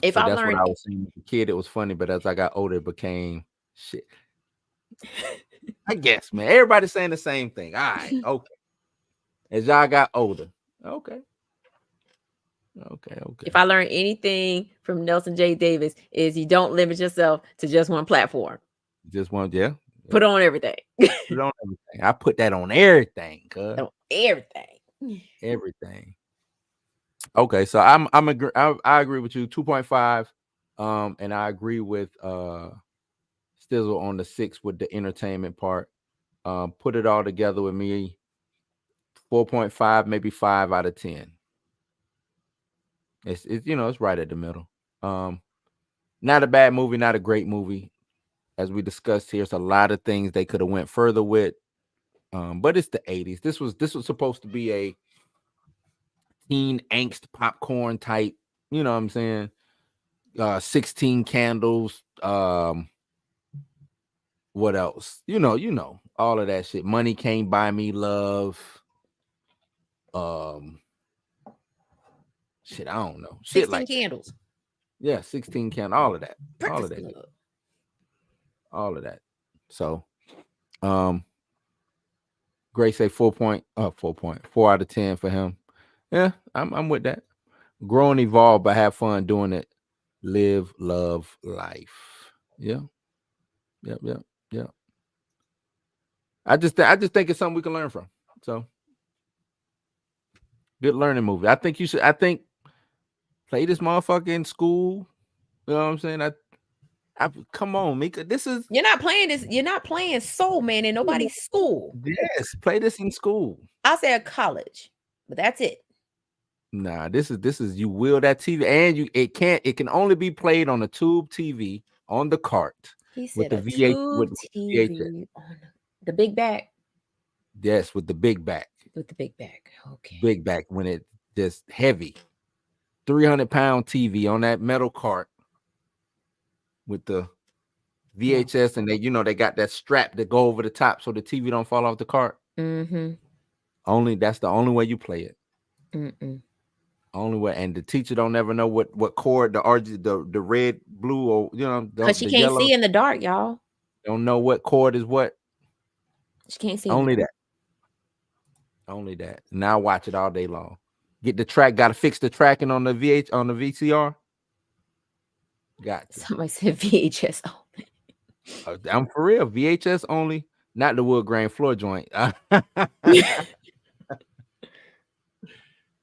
If I learned, what I was saying as a kid, it was funny, but as I got older, it became shit. I guess, man. Everybody's saying the same thing. All right, okay. As y'all got older, okay. If I learned anything from Nelson J. Davis, is you don't limit yourself to just one platform. Just one, Put on everything. Put on everything. I put that on everything, cuz. On everything. Everything. Okay, so I agree with you. 2.5. And I agree with Stizzle on the 6 with the entertainment part. Put it all together with me. 4.5, maybe 5 out of 10. It's it's right at the middle. Not a bad movie, not a great movie. As we discussed here, it's a lot of things they could have went further with. But it's the 80s. This was supposed to be a teen angst popcorn type, you know what I'm saying? 16 Candles. What else? You know, all of that shit. Money Can't Buy Me Love. Shit, I don't know. 16 Candles. Yeah, 16 Candles. All of that. All of that. So, Gray say 4.4 out of 10 for him. Yeah, I'm with that. Grow and evolve, but have fun doing it. Live, love, life. Yeah. Yep. I just think it's something we can learn from. So good learning movie. I think you should. I think play this motherfucker in school. You know what I'm saying? Come on, Mika. This is You're not playing this. You're not playing Soul Man in nobody's school. yes. Play this in school. I'll say a college, but that's it. Nah, this is you will that TV and it can only be played on a tube TV on the cart. He said with the a V8 tube with TV VHS. on the big back. Yes, with the big back. With the big back. Okay. Big back when it just heavy. 300-pound TV on that metal cart with the VHS and they got that strap that go over the top so the TV don't fall off the cart. Mm-hmm. That's the only way you play it. Mm-mm. Only way, and the teacher don't ever know what chord the RG the red, blue, or because she the can't yellow. see in the dark, y'all. Don't know what chord is what. She can't see. Only that. Only that. Now watch it all day long. Get the track. Got to fix the tracking on the VCR. Got to. Somebody said VHS only. I'm for real. VHS only. Not the wood grain floor joint.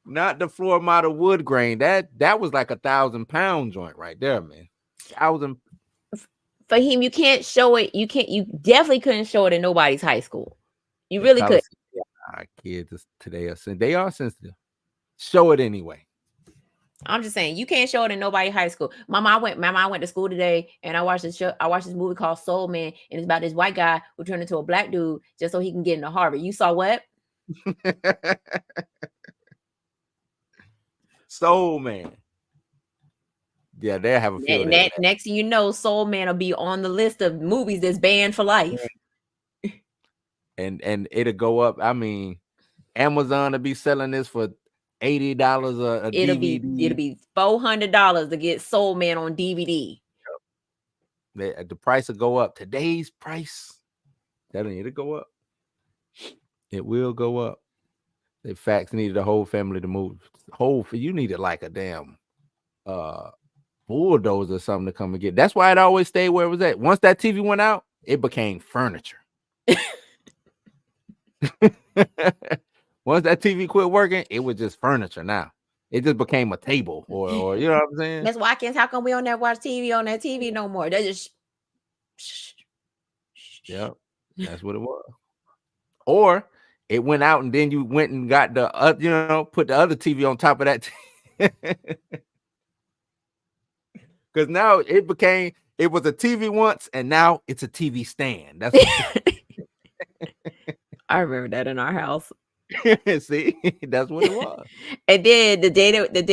Not the floor model wood grain. That was like 1,000-pound joint right there, man. 1,000. Fahim, you can't show it. You definitely couldn't show it in nobody's high school. You really could. Our kids today they are sensitive. Show it anyway. I'm just saying you can't show it in nobody's high school. My mom went to school today and I watched this movie called Soul Man, and it's about this white guy who turned into a black dude just so he can get into Harvard. You saw what? Soul Man. Yeah, they have a feel. Next thing you know, Soul Man will be on the list of movies that's banned for life. And it'll go up. I mean, Amazon will be selling this for $80 a DVD. It'll be $400 to get Soul Man on DVD. The price will go up. Today's price, it'll go up. It will go up. The facts needed the whole family to move. You needed like a damn bulldozer or something to come and get. That's why it always stayed where it was at. Once that TV went out, it became furniture. Once that TV quit working, it was just furniture. Now it just became a table, or you know what I'm saying. That's why how come we don't never watch TV on that TV no more? They just yeah, that's what it was. Or it went out and then you went and got the put the other TV on top of that. Because now it was a TV once and now it's a TV stand. That's I remember that in our house. See, that's what it was. And then the day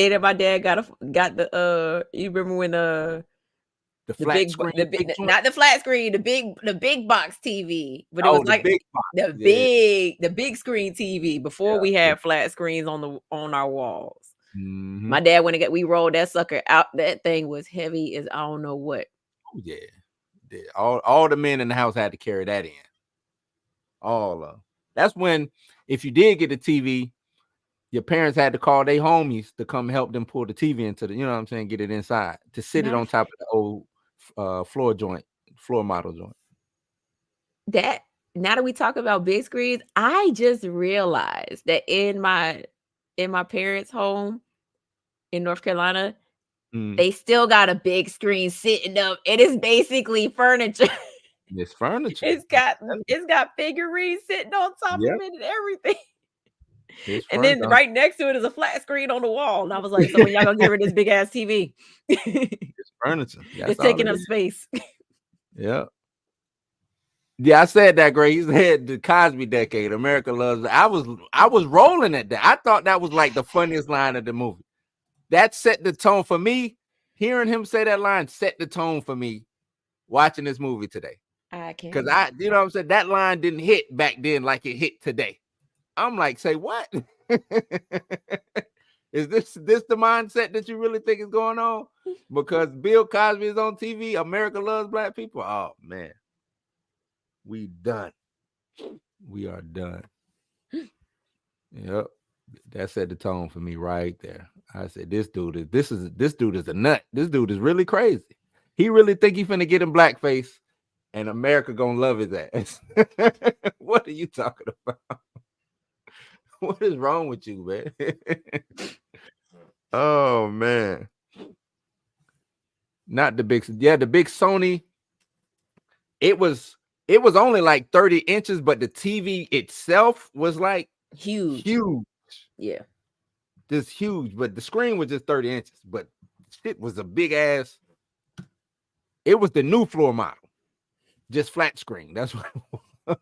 that my dad got the you remember when the flat big screen, not the flat screen, the big box TV, but it was like the big screen TV before we had flat screens on our walls. Mm-hmm. My dad we rolled that sucker out. That thing was heavy as I don't know what. Oh yeah. All the men in the house had to carry that in. All of that's when, if you did get a TV, your parents had to call their homies to come help them pull the TV into the, get it inside to sit it on top of the old floor model joint. That now that we talk about big screens, I just realized that in my parents' home in North Carolina, they still got a big screen sitting up. It is basically furniture. It's furniture. It's got figurines sitting on top of it and everything. And then right next to it is a flat screen on the wall. And I was like, so when y'all gonna get rid of this big ass TV? It's furniture. It's taking up space. Yeah. Yeah, I said that, Gray. He said the Cosby decade. America loves it. I was rolling at that. I thought that was like the funniest line of the movie. That set the tone for me. Hearing him say that line set the tone for me watching this movie today. I can't. Because you know what I'm saying? That line didn't hit back then like it hit today. I'm like, say what? Is this the mindset that you really think is going on? Because Bill Cosby is on TV, America loves black people. Oh man, we done. We are done. Yep, that set the tone for me right there. I said, this dude is a nut. This dude is really crazy. He really think he finna get in blackface and America gonna love his ass. What are you talking about? What is wrong with you, man? Oh man. Not the big, the big Sony. It was only like 30 inches, but the TV itself was like huge. Yeah. Just huge, but the screen was just 30 inches. But it was a big ass. It was the new floor model. Just flat screen. That's what.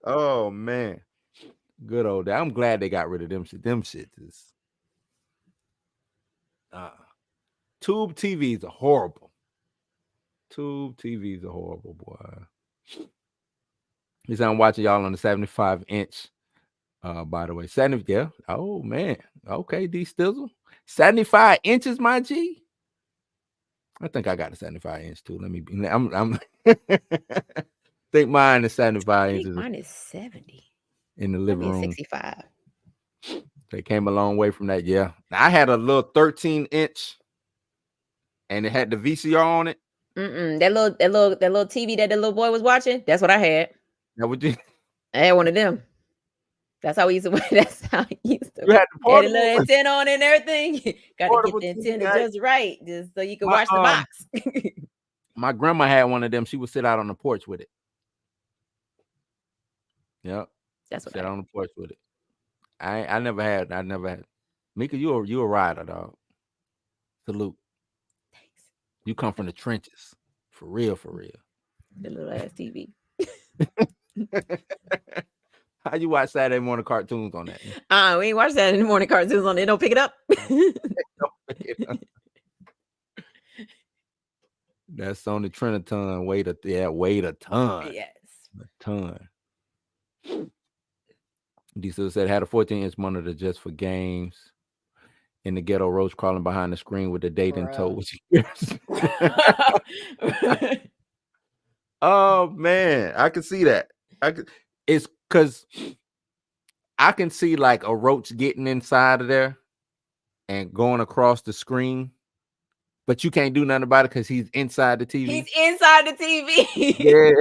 Oh man. Good old day. I'm glad they got rid of them shit. Them shit is tube TVs are horrible. Tube TVs are horrible, boy. He's I'm watching y'all on the 75-inch. By the way, 70, yeah. Oh man. Okay, D Stizzle. 75 inches, my G. I think I got a 75 inch too. Let me be. I'm think mine is 75 inches. Mine is 70 in the living room. 65. They came a long way from that. Yeah, I had a little 13-inch, and it had the VCR on it. That little TV that the little boy was watching. That's what I had. That would you? I had one of them. That's how we used to. That's how I used to. You had the portable little antenna on and everything. Got to portable get the antenna TV, just right, just so you can watch the box. My grandma had one of them. She would sit out on the porch with it. Yep. That's what sit on the porch with it. I never had. Mika, you a rider, dog. Salute. Thanks. You come from the trenches. For real. The little ass TV. How you watch Saturday morning cartoons on that? We ain't watch Saturday morning cartoons on it. Don't pick it up. That's on the Triniton. Weigh a ton. Yes. A ton. Diesel said had a 14-inch monitor just for games. In the ghetto, roach crawling behind the screen with the date in tow. Oh man, I can see that. It's because I can see like a roach getting inside of there and going across the screen, but you can't do nothing about it because he's inside the TV. He's inside the TV. Yeah.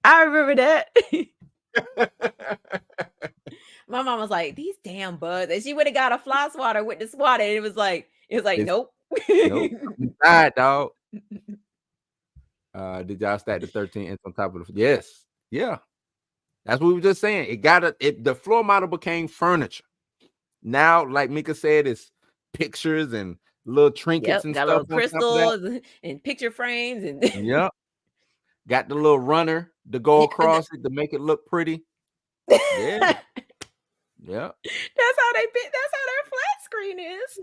I remember that. My mom was like, "These damn bugs," and she would have got a fly swatter with the swatter. And it was like, nope. Nope. Inside, dog. Did y'all stack the 13 inch on top of the? Yes, yeah. That's what we were just saying. The floor model became furniture. Now, like Mika said, it's pictures and little trinkets and got stuff. Little crystals and picture frames and yep. Got the little runner to go across it to make it look pretty. Yeah. Yeah. That's how their flat screen is.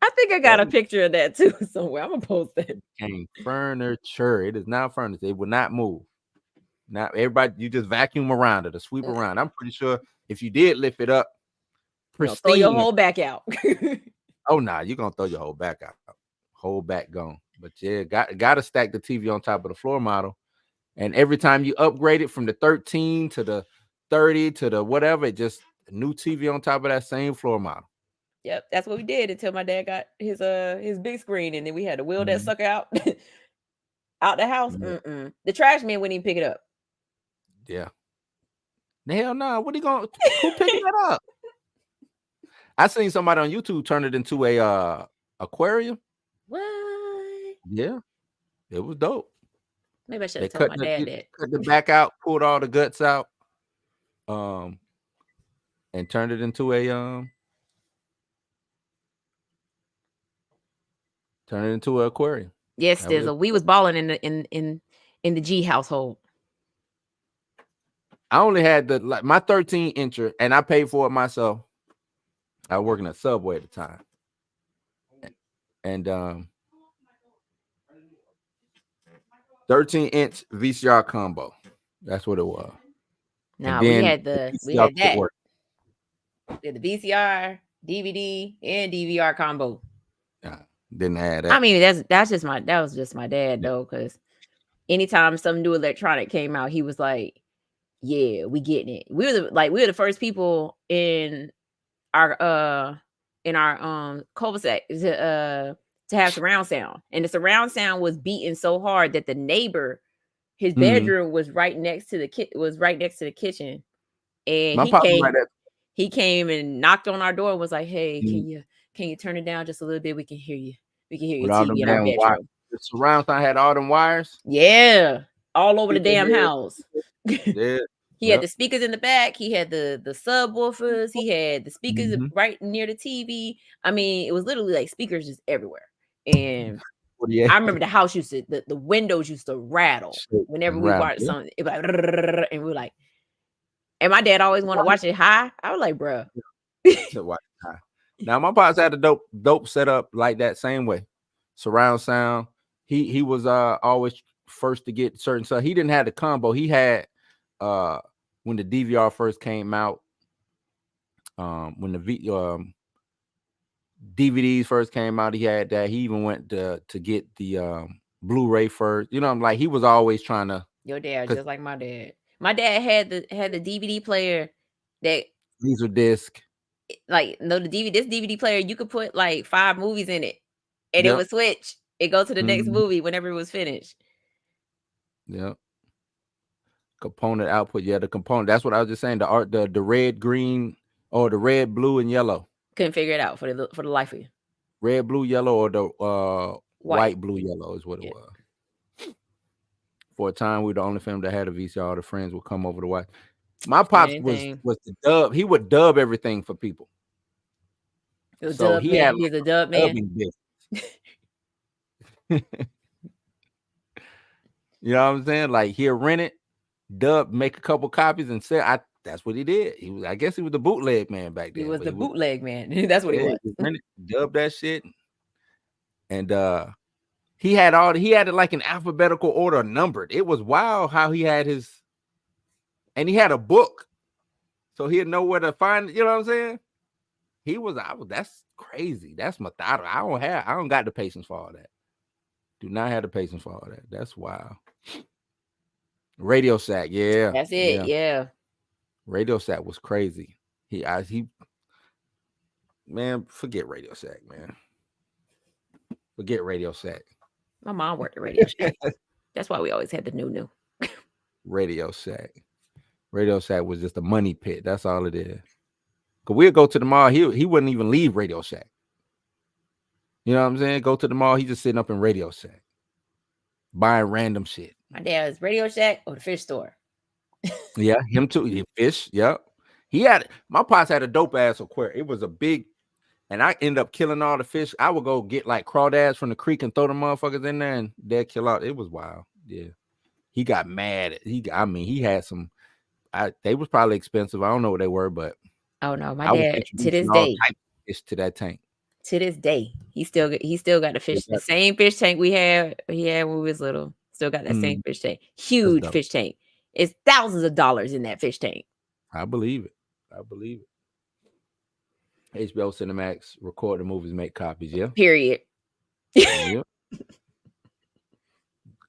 I think I got a picture of that too somewhere. I'm gonna post that. Furniture. It is not furniture. It will not move. Not everybody. You just vacuum around it or sweep around. I'm pretty sure if you did lift it up, throw your whole back out. Oh nah, you're gonna throw your whole back out. Whole back gone. But yeah, got to stack the TV on top of the floor model. And every time you upgrade it from the 13 to the 30 to the whatever, it just a new TV on top of that same floor model. Yep, that's what we did until my dad got his big screen, and then we had to wheel that sucker out out the house. The trash man wouldn't even pick it up. Yeah. Hell no. What are you going? Who picking that up? I seen somebody on YouTube turn it into a aquarium. What? Yeah, it was dope. Maybe I should have told my dad that. Cut the back out, pulled all the guts out, and turned it into an aquarium. Yes, we was balling in the G household. I only had my 13-incher, and I paid for it myself. I was working at Subway at the time, and 13-inch VCR combo. That's what it was. Now we had that. We had the VCR, DVD, and DVR combo. Didn't have that. I mean, that was just my dad though, because anytime some new electronic came out, he was like, "Yeah, we getting it." We were the first people in our cul-de-sac to have surround sound, and the surround sound was beating so hard that the neighbor, his Mhm. bedroom was right next to the kitchen, and My pops was like that. he came and knocked on our door and was like, "Hey, Mhm. can you turn it down just a little bit? We can hear you. We can hear your With all them TV in our damn wires. bedroom." The surround sound had all them wires. Yeah, all over the People damn hear it. house. Yeah. He had Yep. the speakers in the back. He had the subwoofers. He had the speakers Mhm. right near the TV. I mean, it was literally like speakers just everywhere. And Yeah. I remember the house used to the windows used to rattle Shake whenever and we rattle. watched Yeah. something. It was like, and we were like, and my dad always wanted to watch it high. I was like, bruh. To watch high. Now my pops had a dope setup like that same way. Surround sound. He was always first to get certain stuff. He didn't have the combo. He had when the DVR first came out, when the DVDs first came out, he had that. He even went to get the Blu-ray first. You know, I'm like, he was always trying to. Your dad, just like my dad. My dad had the DVD player that Laserdisc. like no the DVD this DVD player you could put like 5 movies in it and it Yep. would switch. It go to the next Mhm. movie whenever it was finished. Yep. Component output. Yeah, the component. That's what I was just saying. The red, green, or the red, blue, and yellow. Couldn't figure it out for the life of you. Red, blue, yellow, or the white, blue, yellow is what it was. For a time, we were the only family that had a VCR. All the friends would come over to watch. My pops was the dub. He would dub everything for people. So he had He's a dub man. dubbing business. You know what I'm saying? Like he'll rent it, dub, make a couple copies, and sell. That's what he did. I guess he was the bootleg man back then. He was the bootleg man. That's what he was. Rent it, dub that shit. And he had it like in alphabetical order, numbered. It was wild how he had and he had a book, so he'd know where to find it. You know what I'm saying? That's crazy. That's methodical. I don't got the patience for all that. Do not have the patience for all that. That's wild. Radio Shack, yeah. That's it, yeah. Radio Shack was crazy. Man, forget Radio Shack, man. Forget Radio Shack. My mom worked at Radio Shack. That's why we always had the new. Radio Shack. Radio Shack was just a money pit. That's all it is. Cause we'll go to the mall. He wouldn't even leave Radio Shack. You know what I'm saying? Go to the mall. He's just sitting up in Radio Shack, buying random shit. My dad was Radio Shack or the fish store. Yeah, him too. Fish. Yep. My pops had a dope ass aquarium. It was a big, and I ended up killing all the fish. I would go get like crawdads from the creek and throw the motherfuckers in there, and they'd kill out. It was wild. Yeah. He got mad. He had some. They was probably expensive. I don't know what they were, but oh no, my dad to this day fish to that tank. To this day, he still got the fish, the same fish tank he had when we was little. Still got that same fish tank, huge fish tank. It's thousands of dollars in that fish tank. I believe it. HBO Cinemax record the movies, make copies. Yeah. Period. Yep.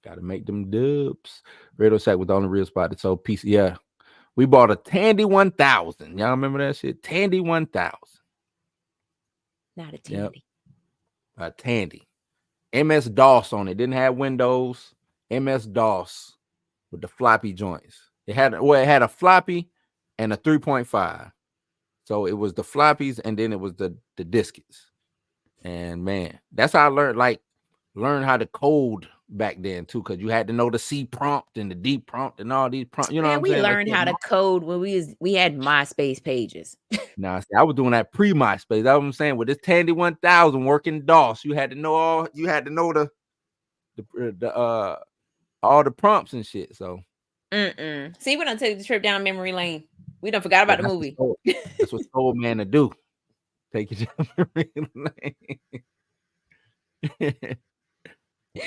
Got to make them dubs. Radio Shack was the only real spot that sold PC. Yeah. We bought a Tandy 1000. Y'all remember that shit? Tandy 1000. Not a Tandy. Yep. A Tandy. MS-DOS on it. Didn't have Windows. MS-DOS with the floppy joints. It had a floppy and a 3.5. So it was the floppies and then it was the diskettes. And man, that's how I learned how to code back then too, because you had to know the C prompt and the D prompt and all these prompts. You know what I'm saying? We learned how to code when we had MySpace pages. Nah, I was doing that pre-MySpace. That's what I'm saying. With this Tandy 1000 working DOS, you had to know all the prompts and shit. So see, we done took the trip down memory lane. We done forgot about the movie. That's what Soul Man to do. Take you down memory lane.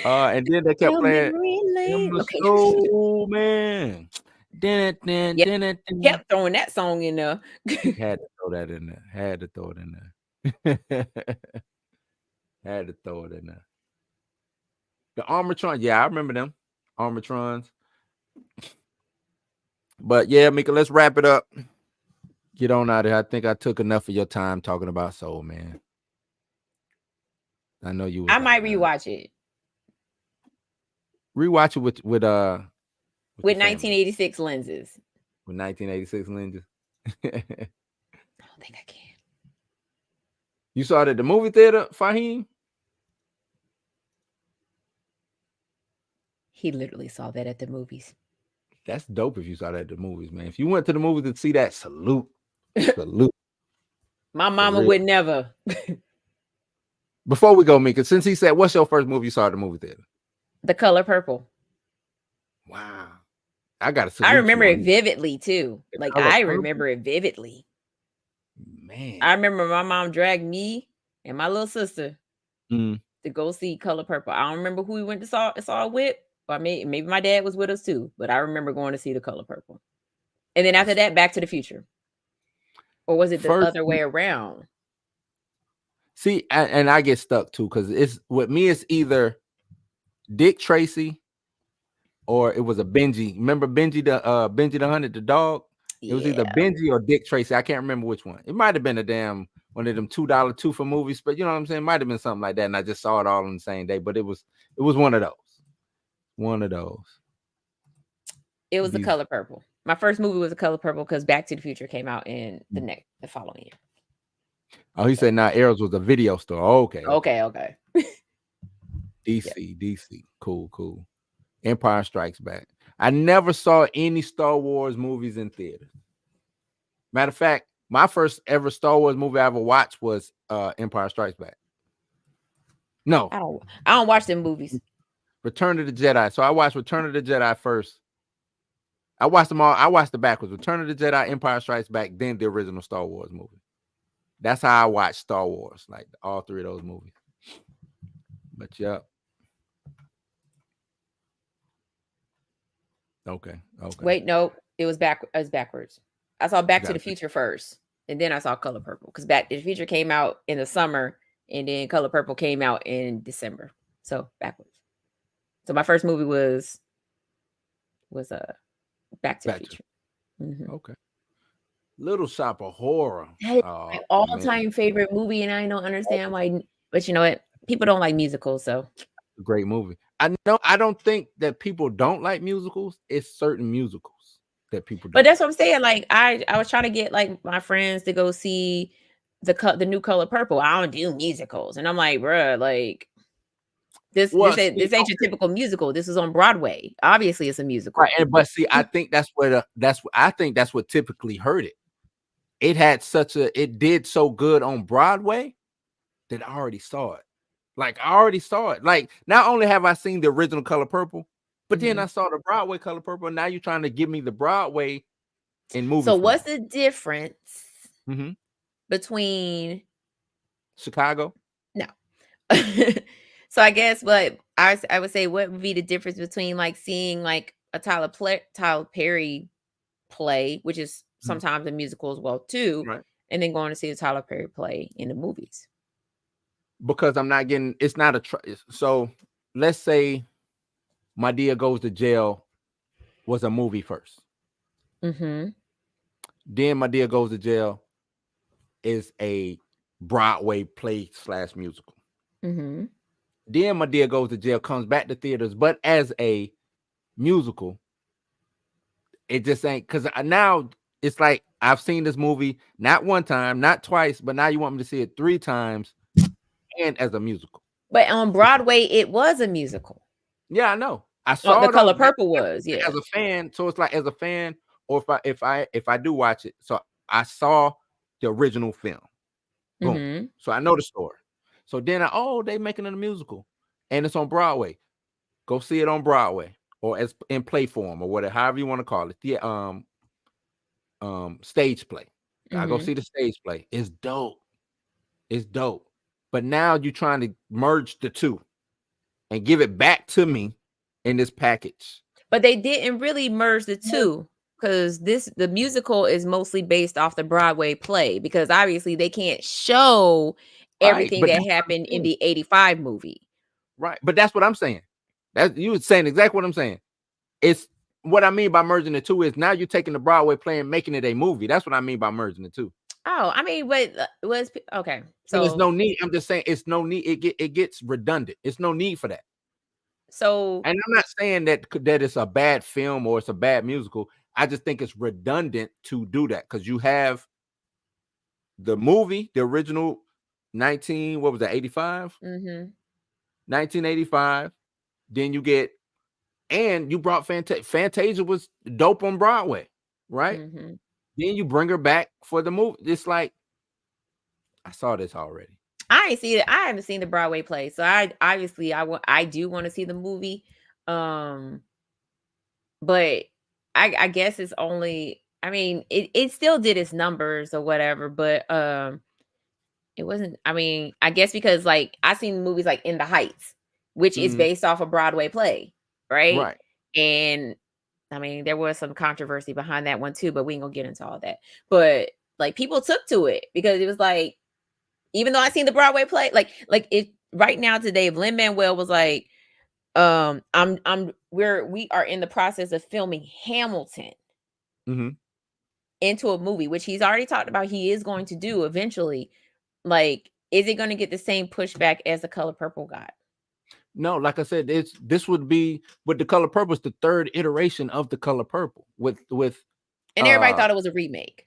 And then they kept playing Soul Man. Kept throwing that song in there. Had to throw that in there. Had to throw it in there. The Armatrons, yeah, I remember them. Armatrons. But yeah, Mika, let's wrap it up. Get on out of here. I think I took enough of your time talking about Soul Man. I know you. I might rewatch it. Rewatch it with With your family. 1986 lenses. With 1986 lenses. I don't think I can. You saw it at the movie theater, Fahim? He literally saw that at the movies. That's dope if you saw that at the movies, man. If you went to the movies to see that, salute. Salute. My mama would never. Before we go, Mika, since he said, what's your first movie you saw at the movie theater? The Color Purple. Wow. I remember it vividly too. Like I Purple? remember it vividly. Man. I remember my mom dragged me and my little sister to go see Color Purple. I don't remember who we went to saw it with. Or maybe my dad was with us too. But I remember going to see The Color Purple. And then after that, Back to the Future. Or was it the other way around? See, and I get stuck too, because it's with me, it's either Dick Tracy or it was a Benji. Remember Benji the Hunted, the dog? It was either Benji or Dick Tracy. I can't remember which one. It might have been one of them $2 2 for movies, but you know what I'm saying? It might have been something like that. And I just saw it all on the same day, but it was one of those. One of those. It was The Color Purple. My first movie was The Color Purple because Back to the Future came out in the following year. Oh, he said Arrows was a video store. Okay. DC. Cool. Empire Strikes Back. I never saw any Star Wars movies in theaters. Matter of fact, my first ever Star Wars movie I ever watched was Empire Strikes Back. No. I don't watch them movies. Return of the Jedi. So I watched Return of the Jedi first. I watched them all. I watched the backwards. Return of the Jedi, Empire Strikes Back, then the original Star Wars movie. That's how I watched Star Wars, like all three of those movies. But yeah. Okay. Wait, no, it was backwards. I saw Back to the Future first, and then I saw Color Purple because Back to the Future came out in the summer, and then Color Purple came out in December. So backwards. So my first movie was Back to the Future. Okay. Little Shop of Horror. My all-time favorite movie, and I don't understand why. But you know what? People don't like musicals, so great movie. I know. I don't think that people don't like musicals. It's certain musicals that people don't. But that's what I'm saying. Like I was trying to get like my friends to go see the new Color Purple. I don't do musicals, and I'm like, bruh, like this ain't your typical musical. This is on Broadway. Obviously, it's a musical. Right, but see, I think that's what typically hurt it. It did so good on Broadway that I already saw it. Like I already saw it. Like not only have I seen the original Color Purple, but then I saw the Broadway Color Purple. And now you're trying to give me the Broadway in movie. So what's the difference between Chicago? No. So I guess what I would say, what would be the difference between like seeing like a Tyler Perry play, which is sometimes a musical as well too, right, and then going to see the Tyler Perry play in the movies? Because it's not so let's say My Dear Goes to Jail was a movie first. Then My Dear Goes to Jail is a Broadway play / musical. Then My Dear Goes to Jail comes back to theaters, but as a musical. It just ain't, because now it's like I've seen this movie not one time, not twice, but now you want me to see it 3 times and as a musical. But on Broadway, it was a musical. Yeah, I know. I saw The Color Purple was, yeah. As a fan, so it's like as a fan, or if I do watch it, so I saw the original film. Boom. So I know the story. So then they making it a musical, and it's on Broadway. Go see it on Broadway or as in play form or whatever, however you want to call it. The stage play. I go see the stage play. It's dope. It's dope. But now you're trying to merge the two and give it back to me in this package. But they didn't really merge the two, because the musical is mostly based off the Broadway play, because obviously they can't show everything that happened in the 85 movie. Right. But that's what I'm saying. You were saying exactly what I'm saying. It's what I mean by merging the two is now you're taking the Broadway play and making it a movie. That's what I mean by merging the two. Oh, I mean, but was okay. And So there's no need. I'm just saying it's no need. It gets redundant. It's no need for that. so And I'm not saying that it's a bad film or it's a bad musical. I just think it's redundant to do that because you have the movie, the original 85? 1985. Then you get, and you brought Fantasia was dope on Broadway, right? mm-hmm. Then you bring her back for the movie. It's like, I saw this already. I ain't see it. I haven't seen the Broadway play, so I obviously I do want to see the movie. But I guess it's only. I mean, it still did its numbers or whatever, but it wasn't. I mean, I guess because like I seen movies like In the Heights, which is based off a Broadway play, right? Right. And I mean, there was some controversy behind that one too, but we ain't gonna get into all that. But like people took to it because it was like, even though I seen the Broadway play, like if right now today, if Lin-Manuel was like, we are in the process of filming Hamilton into a movie, which he's already talked about he is going to do eventually. Like, is it going to get the same pushback as The Color Purple got? No, like I said, this would be with The Color Purple, the third iteration of The Color Purple with and everybody thought it was a remake.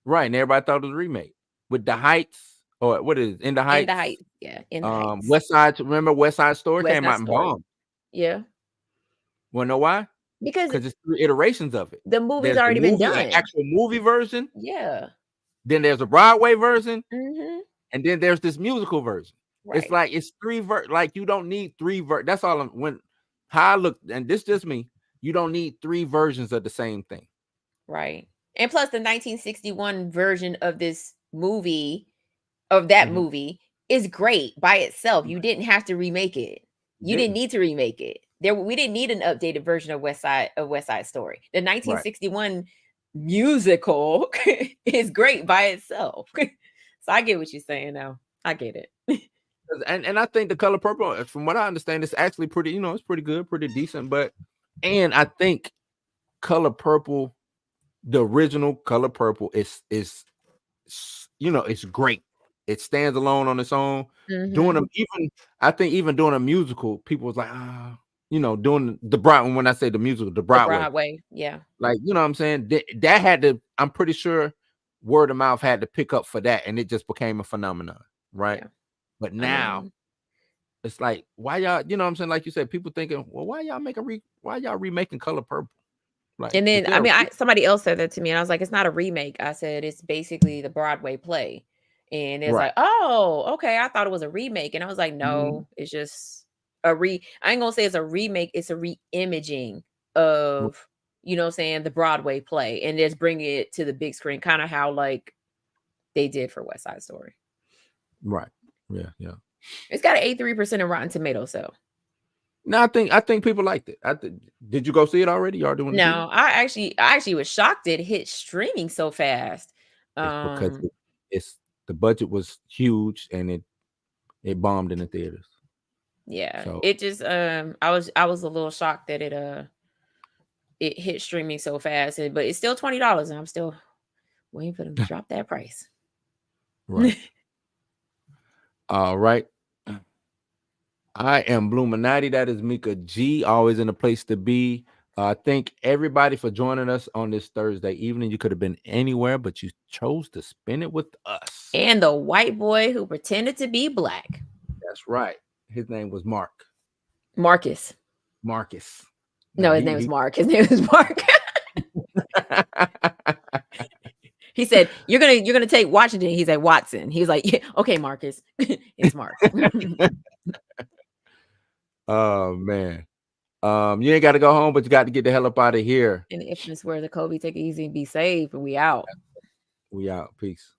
Right, and everybody thought it was a remake with The Heights, or what is it? In the Heights? In the Heights, yeah. In the Heights. West Side. Remember West Side Story West came Side out and Story. bombed. Yeah. Wanna know why? Because it's 3 iterations of it. The movie's There's already been done. An actual movie version. Yeah. Then there's a Broadway version. Mm-hmm. And then there's this musical version. Right. It's like it's 3 like you don't need 3 that's all how I look, and this just me. You don't need 3 versions of the same thing. Right. And plus the 1961 version of this movie, of that movie, is great by itself. You didn't have to remake it. You didn't need to remake it. We didn't need an updated version of West Side Story. The 1961 musical is great by itself. So I get what you're saying now. I get it. And I think The Color Purple, from what I understand, it's actually pretty, it's pretty good, pretty decent. And I think Color Purple, the original Color Purple, is it's great. It stands alone on its own. Doing them, I think even doing a musical, people was like, doing the Broadway. When I say the musical, the Broadway, yeah. Like, you know what I'm saying? That had to, I'm pretty sure word of mouth had to pick up for that, and it just became a phenomenon, right? Yeah. But now it's like, why y'all, you know what I'm saying? Like you said, people thinking, well, why y'all remaking Color Purple? Like, and then somebody else said that to me, and I was like, it's not a remake. I said it's basically the Broadway play. And it's like, oh, okay. I thought it was a remake. And I was like, no, it's just I ain't gonna say it's a remake, it's a re-imaging of, you know what I'm saying, the Broadway play, and just bring it to the big screen, kind of how like they did for West Side Story. Right. Yeah, yeah. It's got an 83% in Rotten Tomatoes, so. No, I think people liked it. Did you go see it already? Y'all doing? No, I actually was shocked it hit streaming so fast. It's because the budget was huge and it bombed in the theaters. Yeah, so. It just I was a little shocked that it hit streaming so fast, but it's still $20, and I'm still waiting for them to drop that price. Right. All right. I am Bluminati. That is Mika G. Always in a place to be. Thank everybody for joining us on this Thursday evening. You could have been anywhere, but you chose to spend it with us. And the white boy who pretended to be black. That's right. His name was Marcus. No, his name was Mark. His name was Mark. He said, "You're gonna take Washington." He said, "Watson." He was like, "Yeah, okay, Marcus." It's Mark. Oh man. You ain't got to go home, but you got to get the hell up out of here. And the infamous word of Kobe, take it easy and be safe. And we out. We out. Peace.